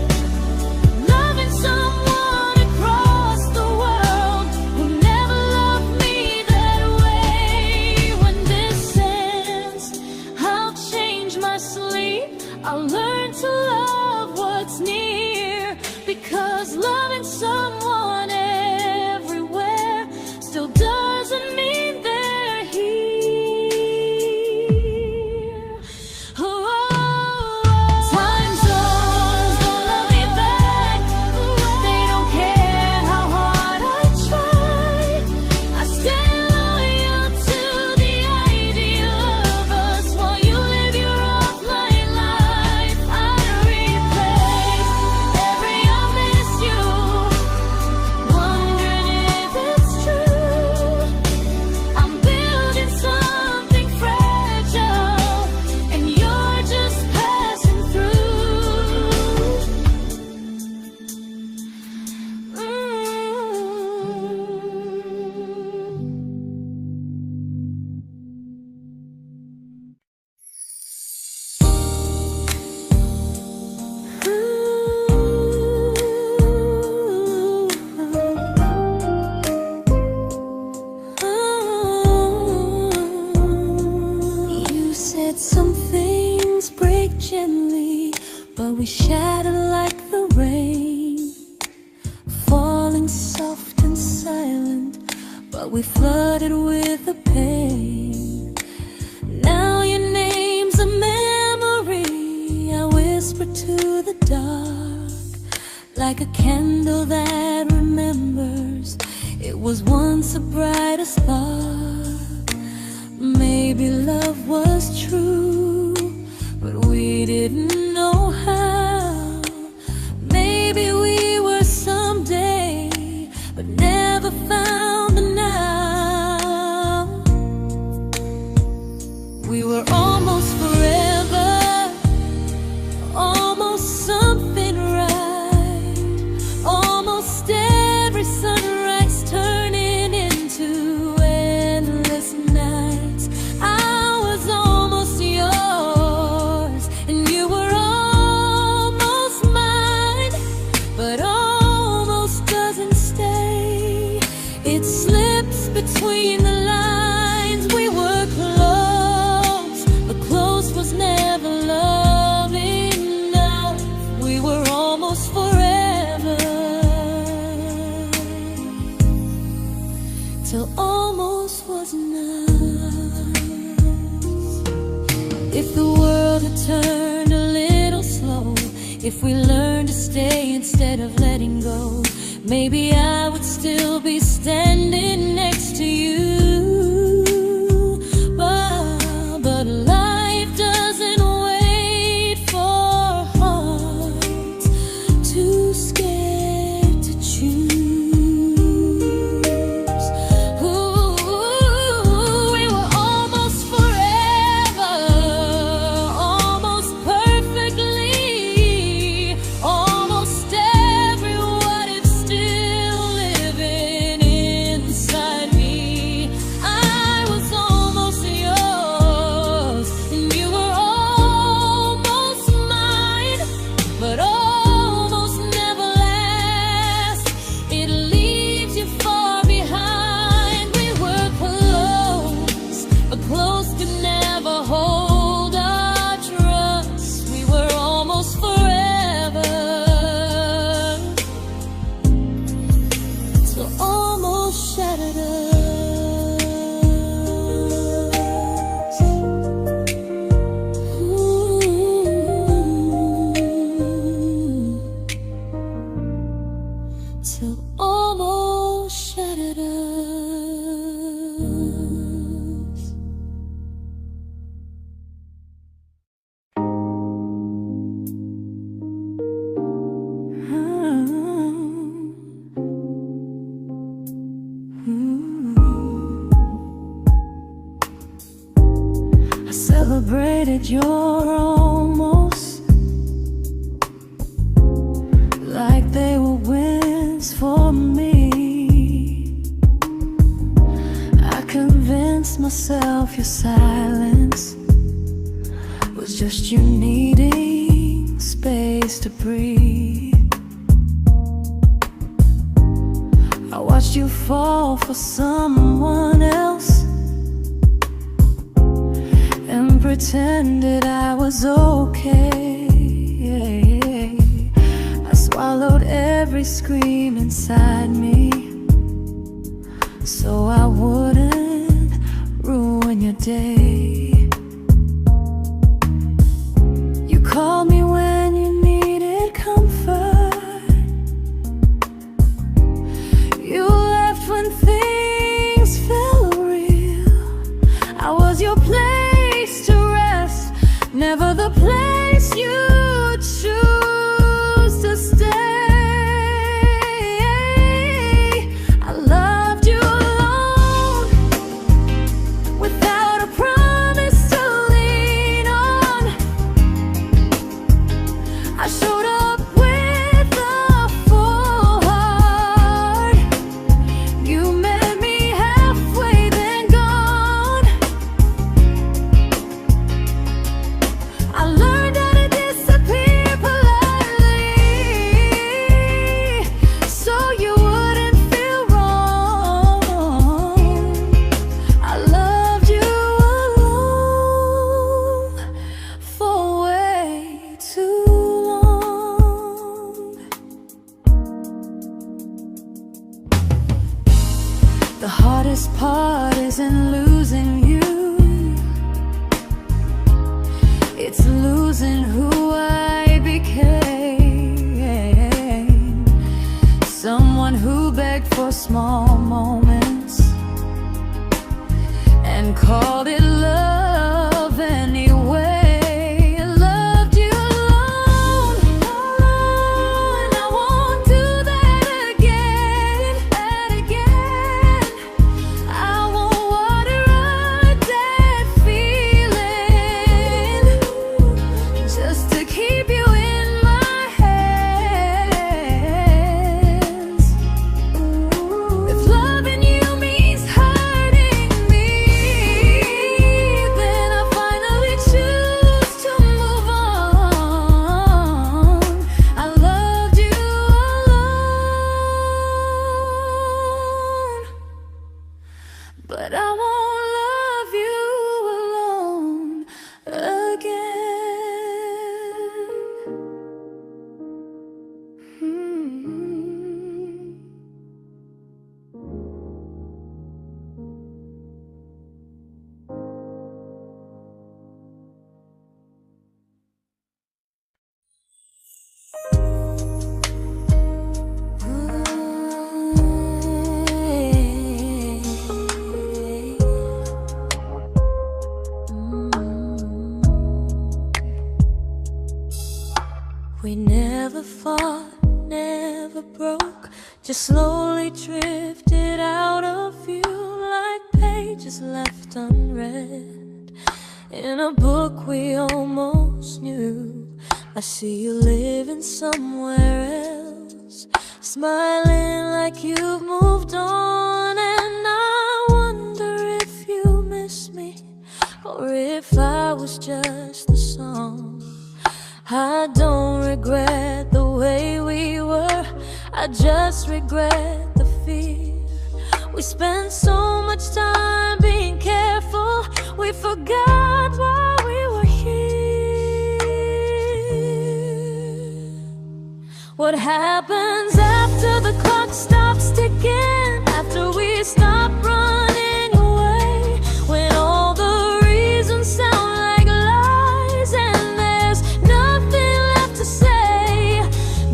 Loving someone across the world who never loved me that way. When this ends, I'll change my sleep, I'll learn to love what's near, because loving someone everywhere still doesn't mean they're here. Time zones don't love me back. They don't care how hard I try. I stay loyal to the idea of us while you live your offline life. I replay every I miss you, wondering if it's true. I'm building something fragile, and you're just passing through. You said some things break gently, but we shatter like the rain, falling soft and silent, but we flooded with the pain. Now your name's a memory I whisper to the dark, like a candle that remembers it was once a brighter spark. Maybe love was true, but we didn't know how. Maybe we were someday, but never found the now. We were almost forever, almost something right, almost every sunrise turning into endless nights. I was almost yours, and you were almost mine, but almost doesn't stay. It slips between the lines. We were close, but close was never love enough. We were almost forever, till almost was enough. If the world had turned a little slow, if we learned to stay instead of letting go, maybe I would still be standing next to you. But life doesn't wait. I celebrated your almost like they were wins for me. I convinced myself your silence was just you needing space to breathe. I watched you fall for someone else and pretended I was okay. I swallowed every scream inside me so I wouldn't ruin your day. You called me when you needed comfort. You left when things felt real. I was your place to rest, never the place you choose to stay. I loved you alone, without a promise to lean on. I showed up with a full heart. You met me halfway, then gone. I learned how to disappear politely, so you wouldn't feel wrong. I loved you alone for way too long. The hardest part isn't losing you, it's losing who I became. Someone who begged for small moments and called it love anyway. I loved you alone, and I won't do that again. I won't water a dead feeling just to keep you in my hands. If loving you means hurting me, then I finally choose to move on. I loved you alone, but I won't love you alone again. We never fought, never broke, just slowly drifted out of view like pages left unread in a book we almost knew. I see you living somewhere else, smiling like you've moved on, and I wonder if you miss me or if I was just the song. I don't regret the way we were, I just regret the fear. We spent so much time being careful, we forgot why we were here. What happens after the clock stops ticking, after we stop running away, when all the reasons sound like lies and there's nothing left to say?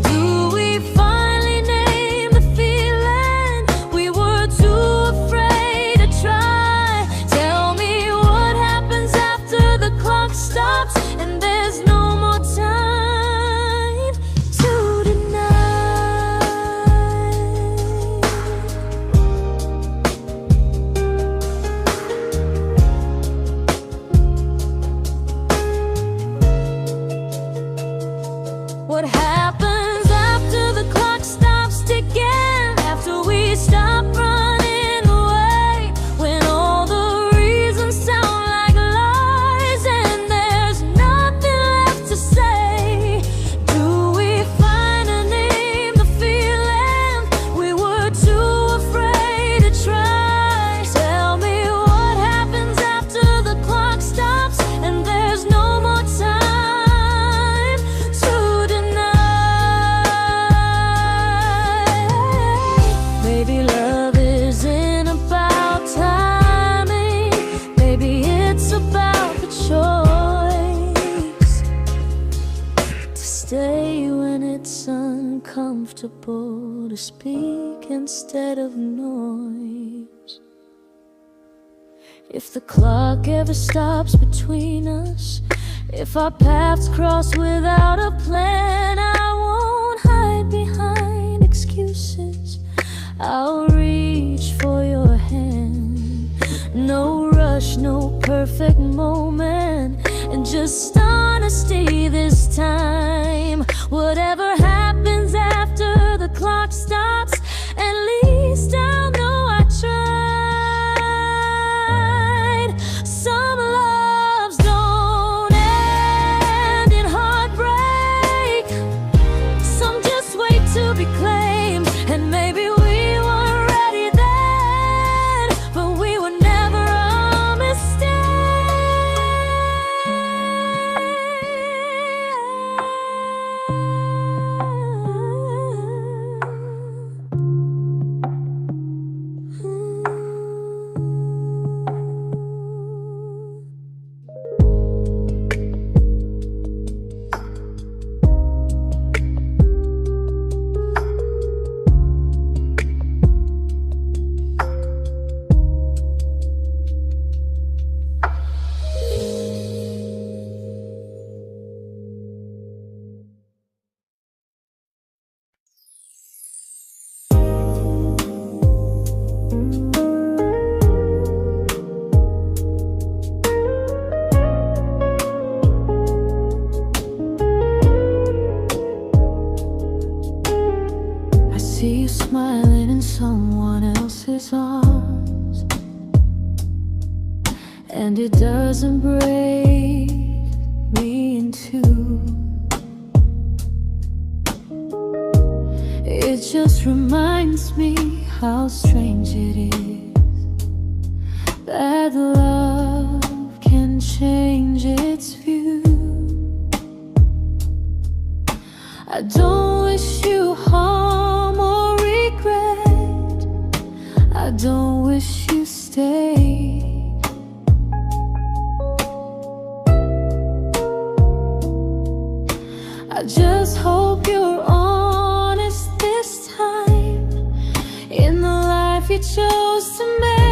Do we finally name the feeling we were too afraid to try? comfortable to speak instead of noise. If the clock ever stops between us, if our paths cross without a plan, I won't hide behind excuses. I'll reach for your hand. No rush, no perfect moment, and just honesty this time. Whatever happens after the clock stops, at least I'll know I tried. Some loves don't end in heartbreak, some just wait to be claimed. And maybe we weren't ready then, but we were never a mistake. I see you smiling in someone else's arms, and it doesn't break me in two. It just reminds me how strange it is that love can change its view. I don't wish you harm or regret, I don't wish you stayed. I just hope you're honest this time in the life you chose to make.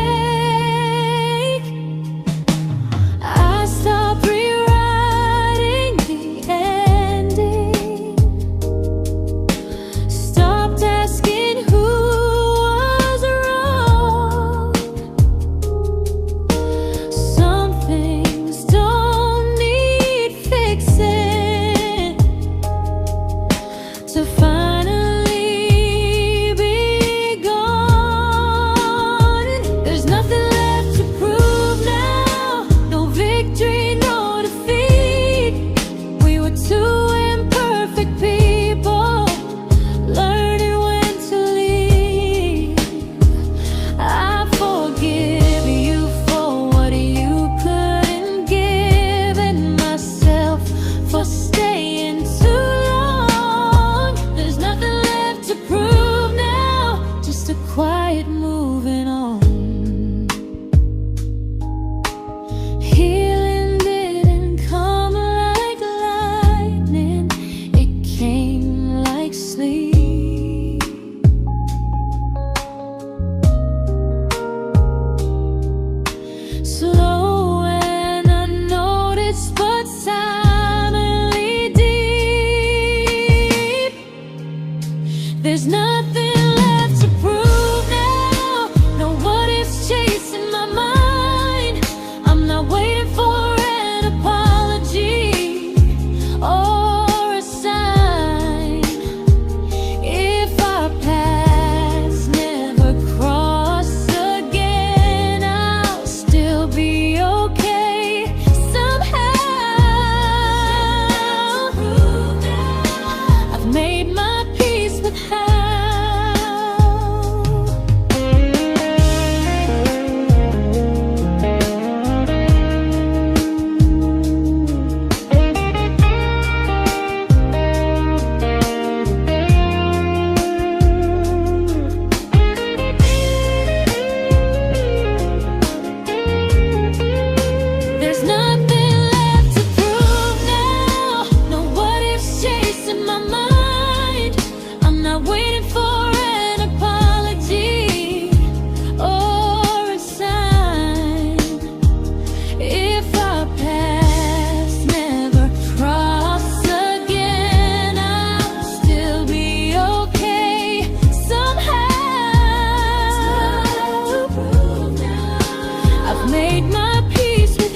made my peace with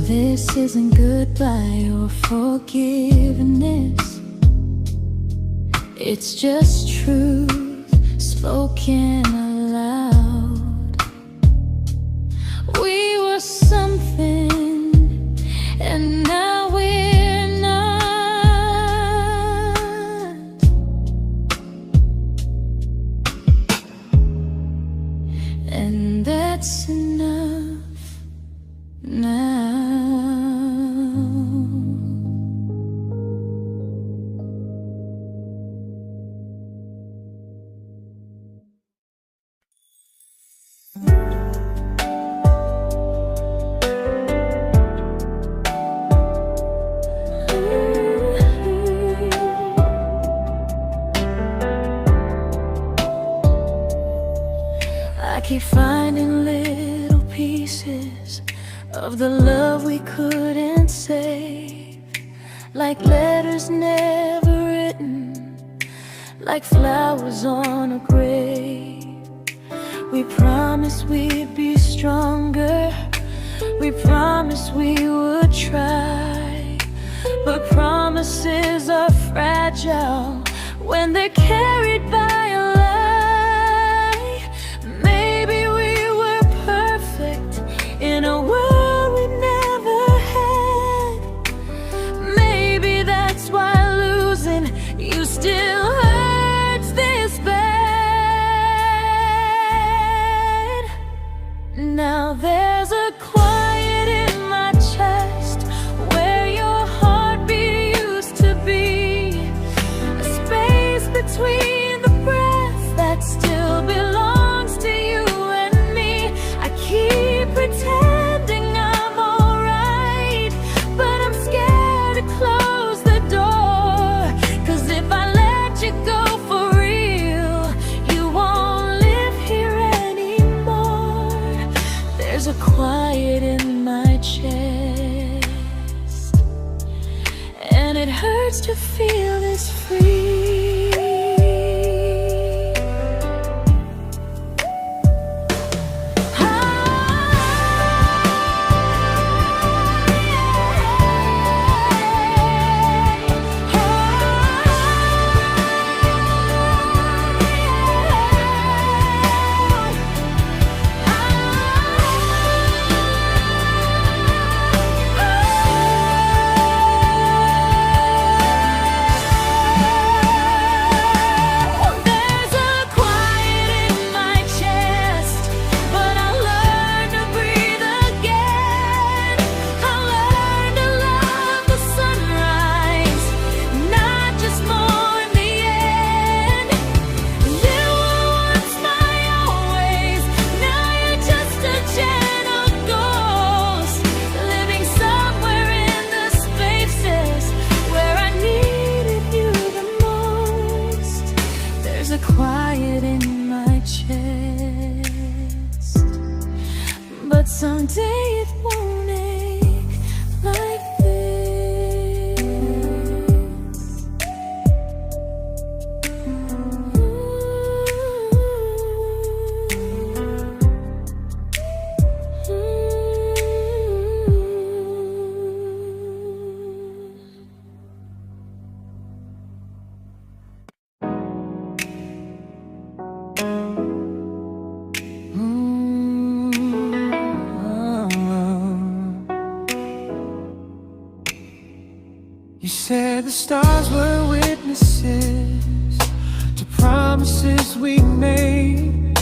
This isn't goodbye or forgiveness. It's just truth spoken aloud. We were something, and now we're not. And that's enough now. I keep finding little pieces of the love we couldn't save, like letters never written, like flowers on a grave. We promised we'd be stronger, we promised we would try, but promises are fragile when they're carried by a lie. Maybe we were perfect in a world we never had. Maybe that's why losing you still hurts this bad. Now there's a quiet in my chest where your heartbeat used to be, a space between the breaths that still belongs to you and me. I keep pretending I'm alright, but I'm scared to close the door, 'cause if I let you go for real, you won't live here anymore. There's a quiet in my chest, and it hurts to feel this free. Quiet in my chest, but someday it won't ache like this. You said the stars were witnesses to promises we made,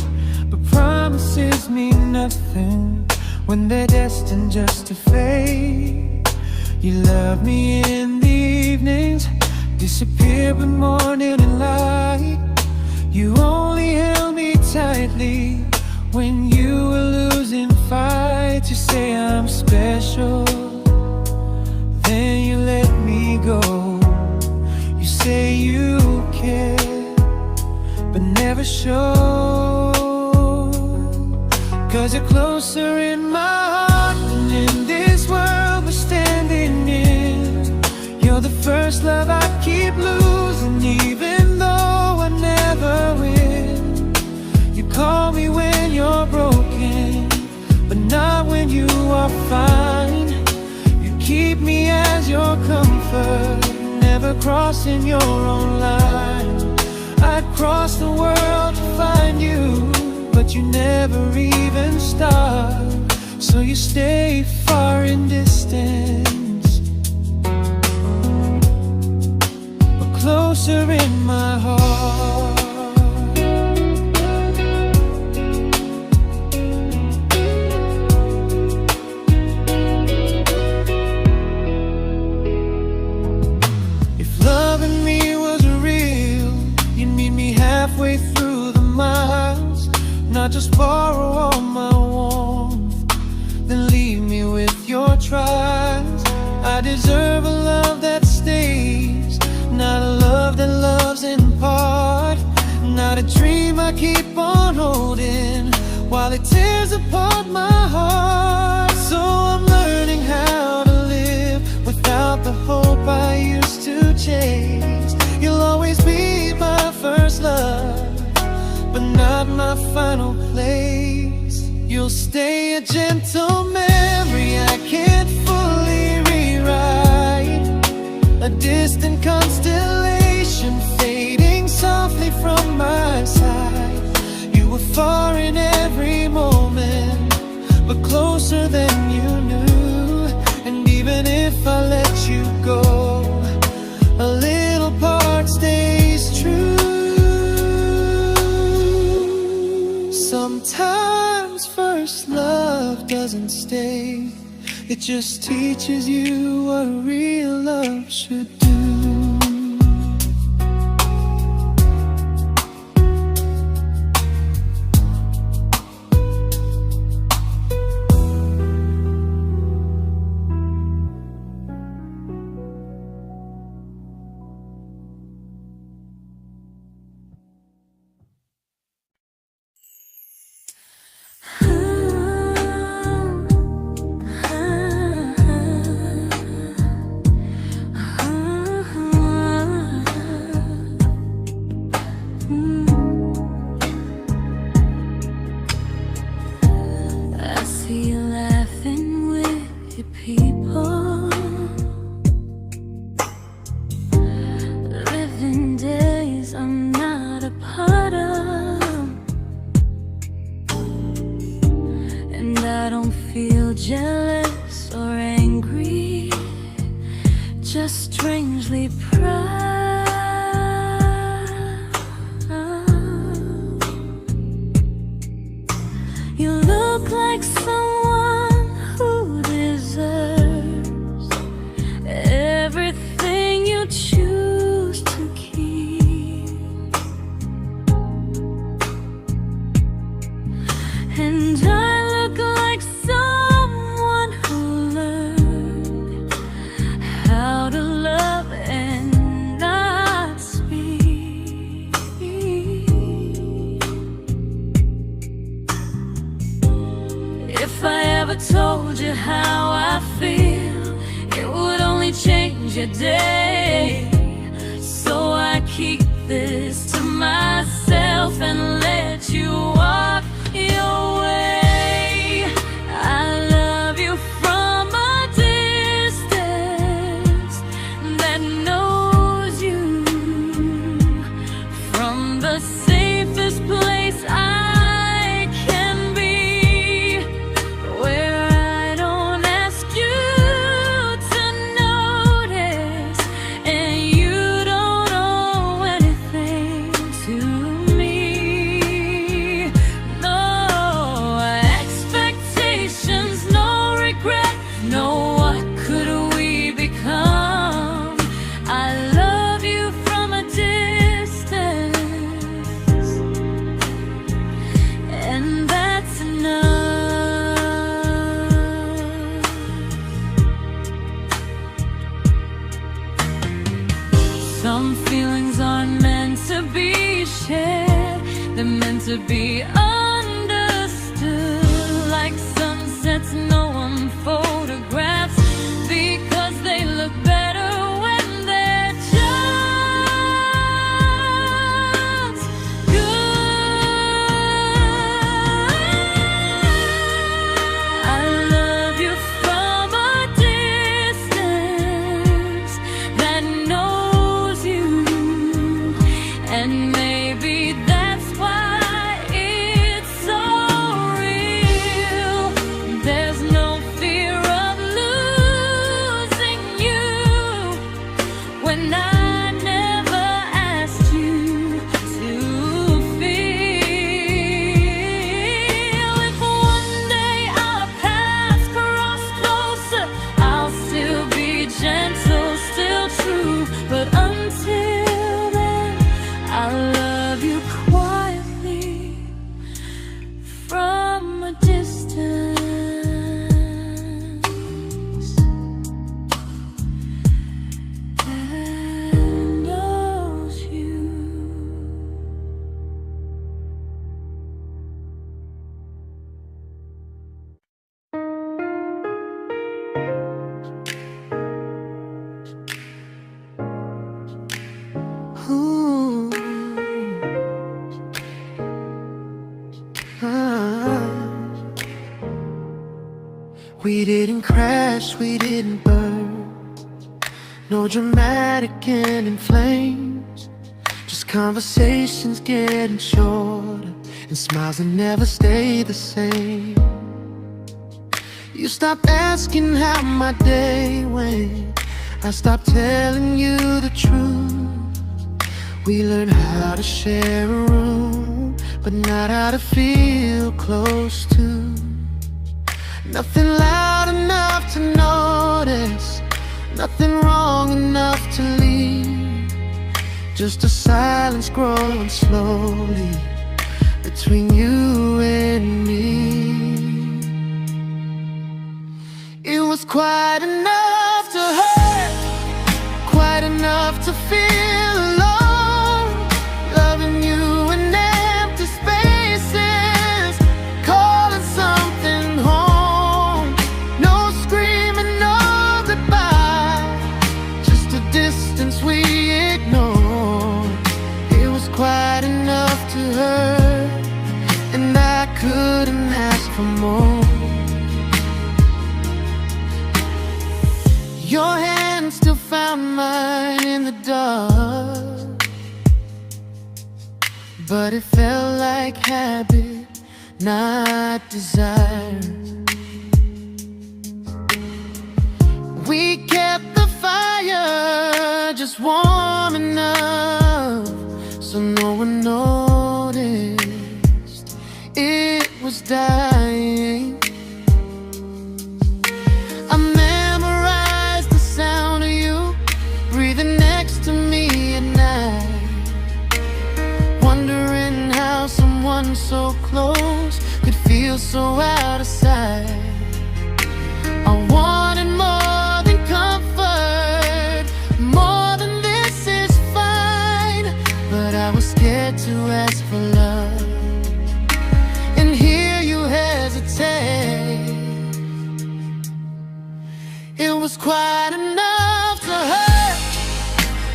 but promises mean nothing when they're destined just to fade. You love me in the evenings, disappear when morning and light. You only held me tightly when you were losing fights. You say I'm special, then you let me go. You say you care, but never show, 'cause you're closer in my heart than in comfort, never crossing your own line. I'd cross the world to find you, but you never even start. So you stay far in distance, but closer in my heart. If loving me was real, you'd meet me halfway through the miles, not just borrow all my warmth, then leave me with your trials. I deserve a love that stays, not a love that loves in part, not a dream I keep on holding while it tears apart my heart. So I'm learning how to live without the hope I used to chase. You'll always be my first love, but not my final place. You'll stay a gentle memory I can't fully rewrite, a distant constellation fading softly from my side. You were far in every moment, but closer than you knew. And even if I let you go, a little part stays true. Sometimes first love doesn't stay, it just teaches you what real love should do. I see you laughing with your people, living days I'm not a part of, and I don't feel jealous or angry, just strangely proud. You look like someone who deserves everything you choose to keep, and I look like someone who learned how to love and not speak. If I ever told you how I feel, it would only change your day. So I keep this to myself and let you walk your way. I love you from a distance that knows you, from the safest place I can be, where I don't ask you to notice, and you don't owe anything to me. No expectations, no regret, no what could we become. I love you from a distance, and that's enough. Some feelings aren't meant to be shared, they're meant to be understood, like sunsets no one photographs, because they look better when they're just good. I love you from a distance, We didn't crash, we didn't burn. No dramatic end in flames. Just conversations getting shorter, and smiles that never stay the same. You stopped asking how my day went. I stopped telling you the truth. We learned how to share a room, but not how to feel close to. Nothing loud enough to notice, nothing wrong enough to leave. Just a silence growing slowly between you and me. It was quite enough to hurt, quite enough to feel alone. Loving you in empty spaces, calling something home. No screaming, no goodbye, just a distance we ignored. It was quite enough to hurt, and I couldn't ask for more. Your hand still found mine in the dark, but it felt like habit, not desire. We kept the fire just warm enough so no one noticed it was dying. I memorized the sound of you breathing next to me at night, wondering how someone so close could feel so out of sight. I wanted more than comfort, more than this is fine, but I was scared to ask for love and hear you hesitate. It was quite enough to hurt,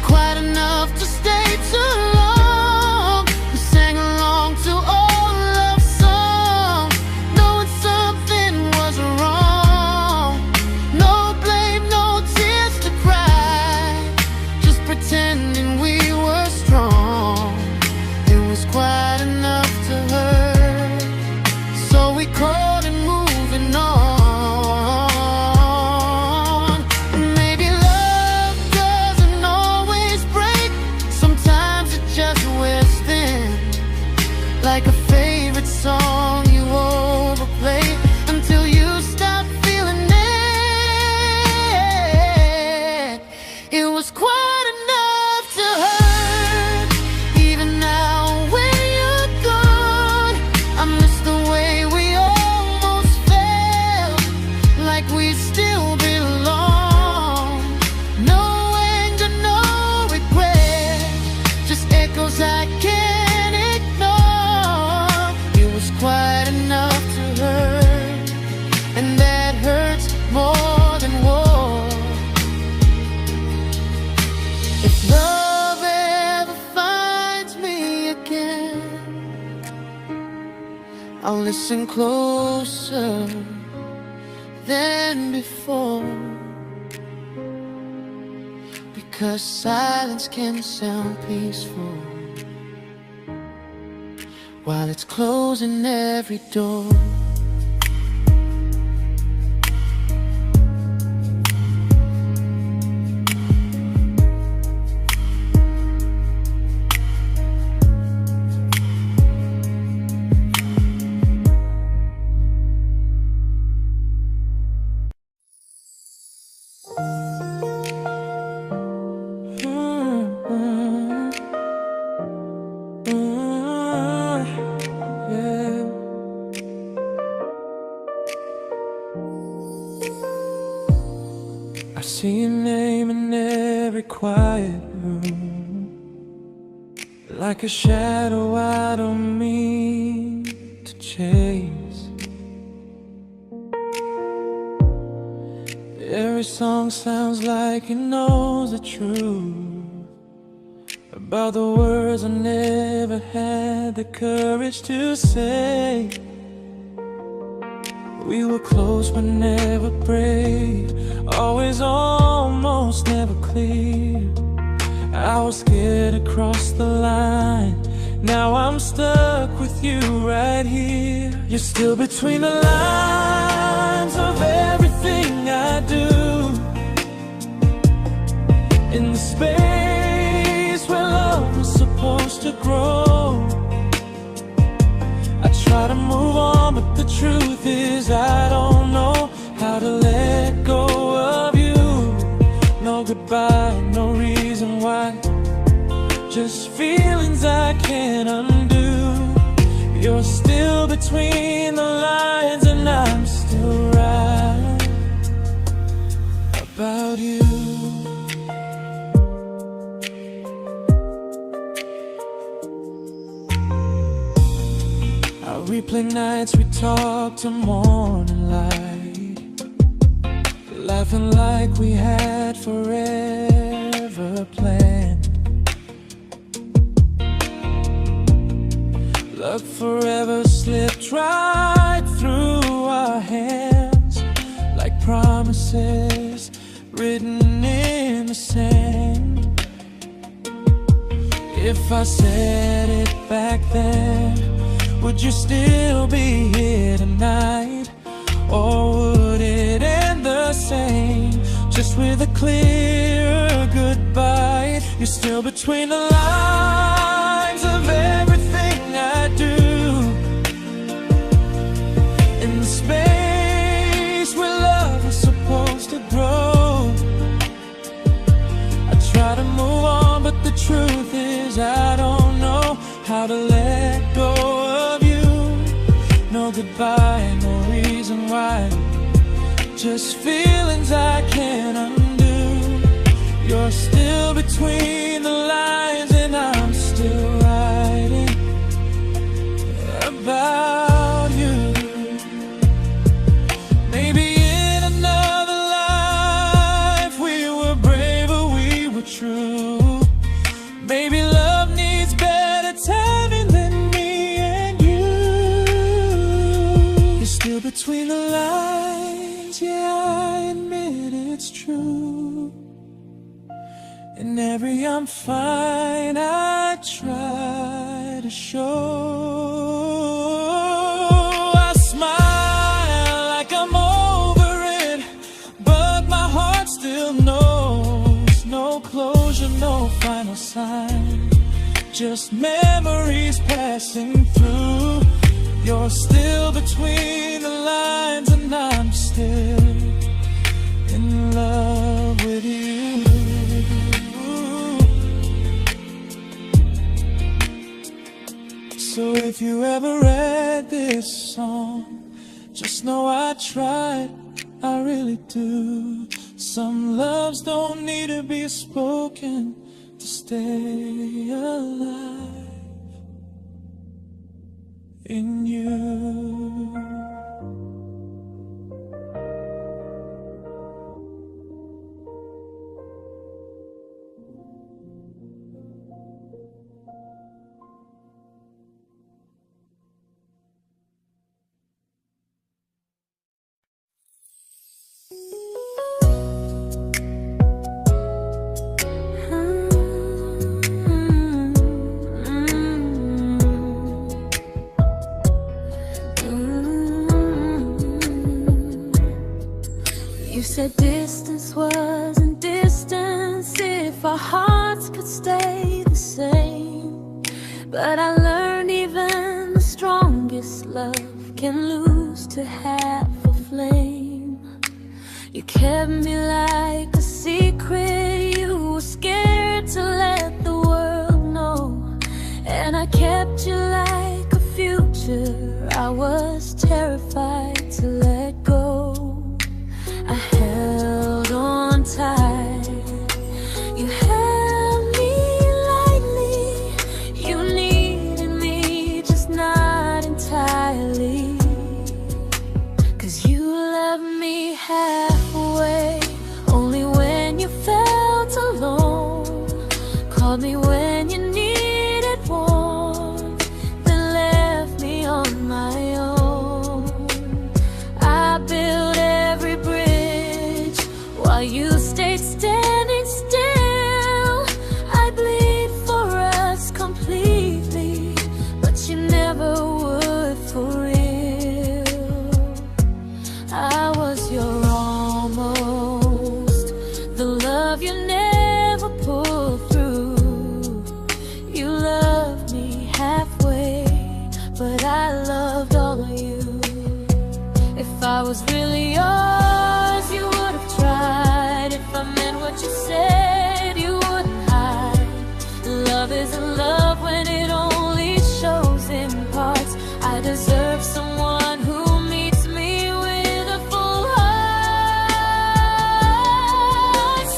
quite enough to stay too long. We sang along to old love songs, knowing something was wrong. No blame, no tears to cry, just pretending we were strong. It was quite enough to hurt, so we called and moving on. Like a favorite song you overplay until you stop feeling it. It was quite enough to hurt. Even now when you're gone, I miss the way we almost felt, like we still belong. No anger, no regret, just echoes I can't ignore. It was quite enough to hurt, and that hurts more than war. If love ever finds me again, I'll listen closer than before, because silence can sound peaceful while it's closing every door. I see your name in every quiet room, like a shadow I don't mean to chase. Every song sounds like it knows the truth about the words I never had the courage to say. We were close but never prayed, always almost never clear. I was scared to cross the line, now I'm stuck with you right here. You're still between the lines of everything I do, in the space where love was supposed to grow. I try to move on, but the truth is I don't know how to let go of you. No goodbye, no reason why, just feelings I can't undo. You're still between the lines and I'm still right about you. I replay nights we talk to morning light, laughing like we had forever planned. Luck forever slipped right through our hands, like promises written in the sand. If I said it back then, would you still be here tonight? Or would it end the same, just with a clear goodbye? You're still between the lines of everything I do, in the space where love was supposed to grow. I try to move on, but the truth is I don't know how to let go of you. No goodbye, no reason why, just feelings I can't undo. You're still between the lines and I'm still writing about you. Maybe in another life we were braver, we were true. Maybe love needs better timing than me and you. You're still between the lines, yeah, I admit it's true. In every I'm fine I try to show. I smile like I'm over it, but my heart still knows. No closure, no final sign, just memories passing through. You're still between the lines and I'm still in love with you. So if you ever read this song, just know I tried, I really do. Some loves don't need to be spoken to stay alive in you. You said distance wasn't distance if our hearts could stay the same. But I learned even the strongest love can lose to half a flame. You kept me like a secret, you were scared to let the world know. And I kept you like a future, I was terrified to let go. I held on tight, you held me lightly. You needed me, just not entirely. 'Cause you left me halfway, only when you felt alone. Called me when you needed warmth, then left me on my own. I you stayed standing still. I bleed for us completely, but you never would for real. I was your almost, the love you never pulled through. You loved me halfway, but I loved all of you. If I was really yours, you would have tried. If I meant what you said, you wouldn't hide. Love isn't love when it only shows in parts. I deserve someone who meets me with a full heart.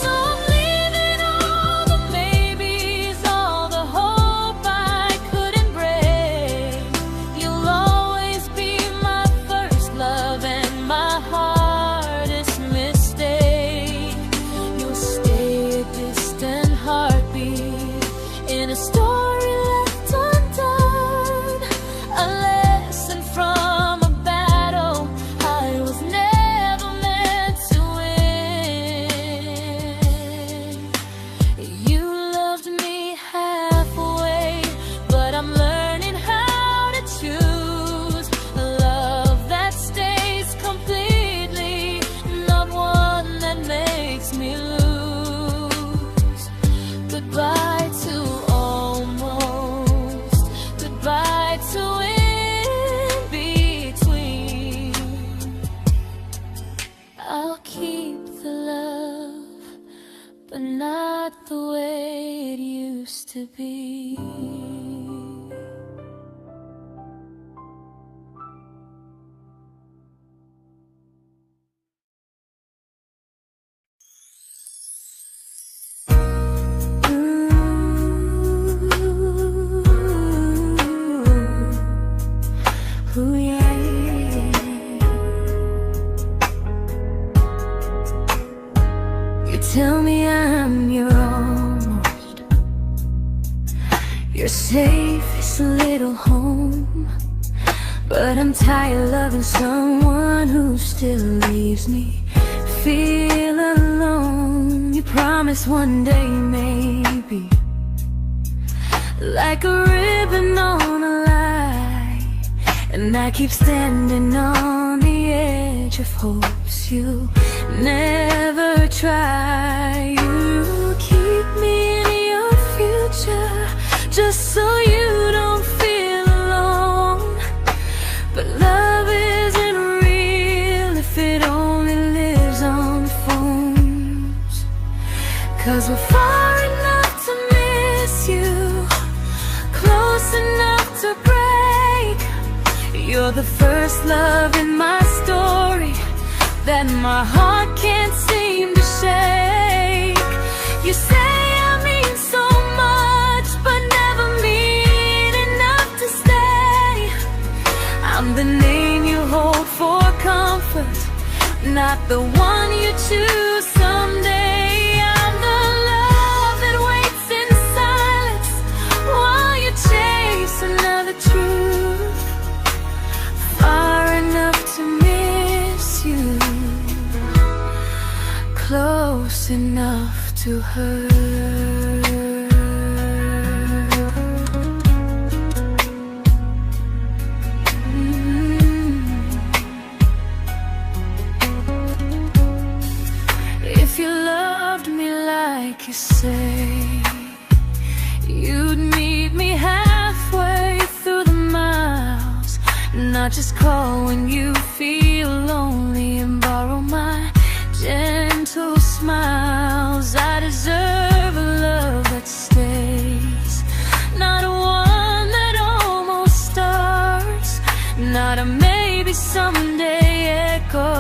So I'm leaving all the maybes, all the hope I couldn't break. You'll always be my first love and my hardest mistake. You'll stay a distant heartbeat in a story left undone, a lesson from a battle I was never meant to win. You loved me halfway, but I'm learning how to choose a love that stays completely, not one that makes me lose. Goodbye to almost, goodbye to in between. I'll keep the love, but not the way it used to be. Ooh, yeah, yeah. You tell me I'm your almost, your safest little home, but I'm tired loving someone who still leaves me feel alone. You promise one day maybe, like a ribbon on a line, and I keep standing on the edge of hopes you never try. You keep me in your future just so you don't feel alone. But love isn't real if it only lives on phones. 'Cause we're far enough to miss you, close enough to break. You're the first love in my story that my heart can't seem to shake. You say I mean so much, but never mean enough to stay. I'm the name you hold for comfort, not the one you choose someday. I'm the love that waits in silence while you chase another truth. Far enough to miss you, close enough to hurt. If you loved me like you say, you'd meet me halfway through the miles, not just call when you feel lonely and borrow my gentle smiles. I deserve a love that stays, not one that almost starts, not a maybe someday echo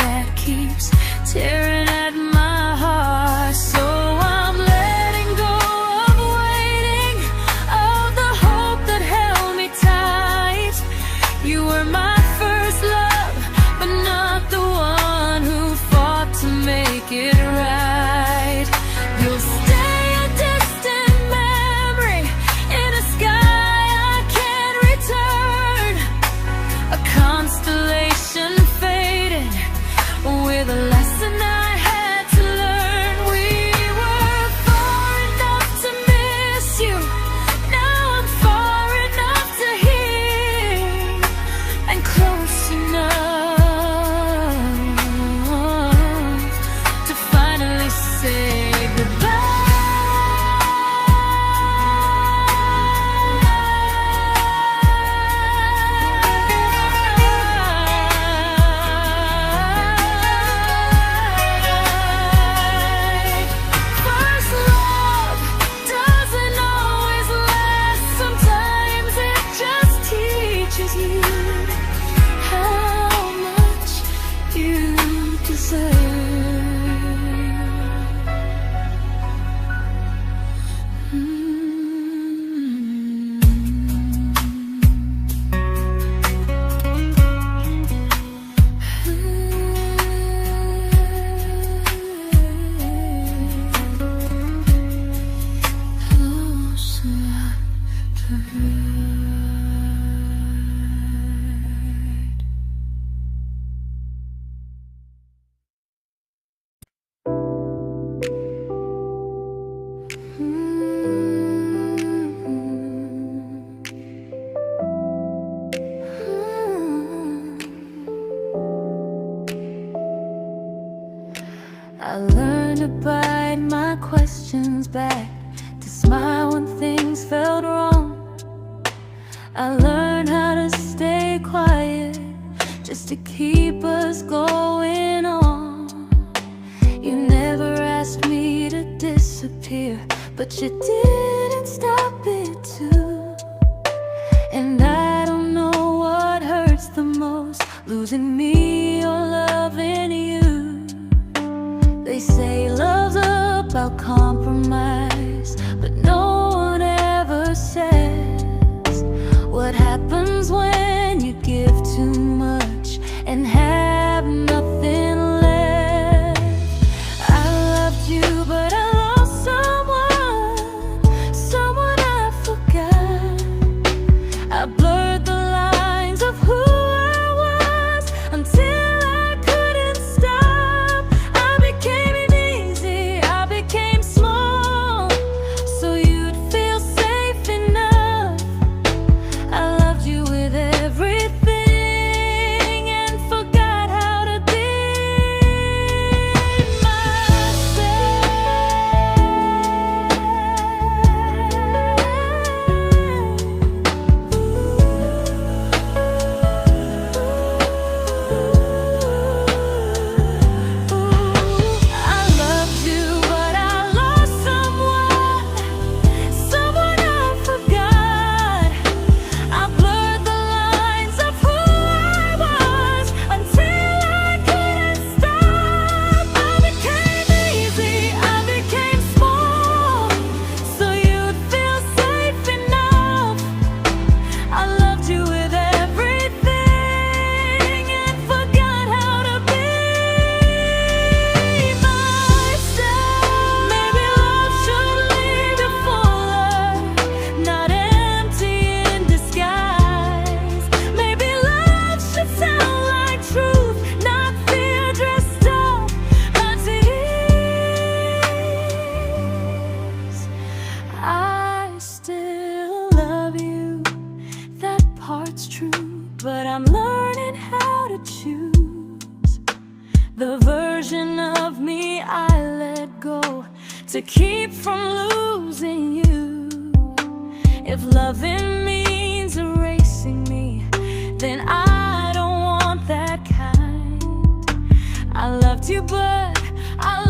that keeps tearing at my heart. So I'm letting go of waiting, of the hope that held me tight. You were my first love, but not the one who fought to make it right. You'll stay a distant memory in a sky I can't return, a constellation faded with a lesson I I learned to bite my questions back, to smile when things felt wrong. I learned how to stay quiet, just to keep us going on. You never asked me to disappear, but you didn't stop it too. And I don't know what hurts the most, losing me or loving you. They say love's about compromise, but no one ever says what happens when you give too much and have nothing left. I loved you, but I lost someone I forgot. I blurred the lines of who I was until I couldn't stop. I became easy, I became small, so you'd feel safe enough. I loved you with everything and forgot how to be but I'm learning how to choose the version of me I let go to keep from losing you. If loving means erasing me, then I don't want that kind. I loved you, but I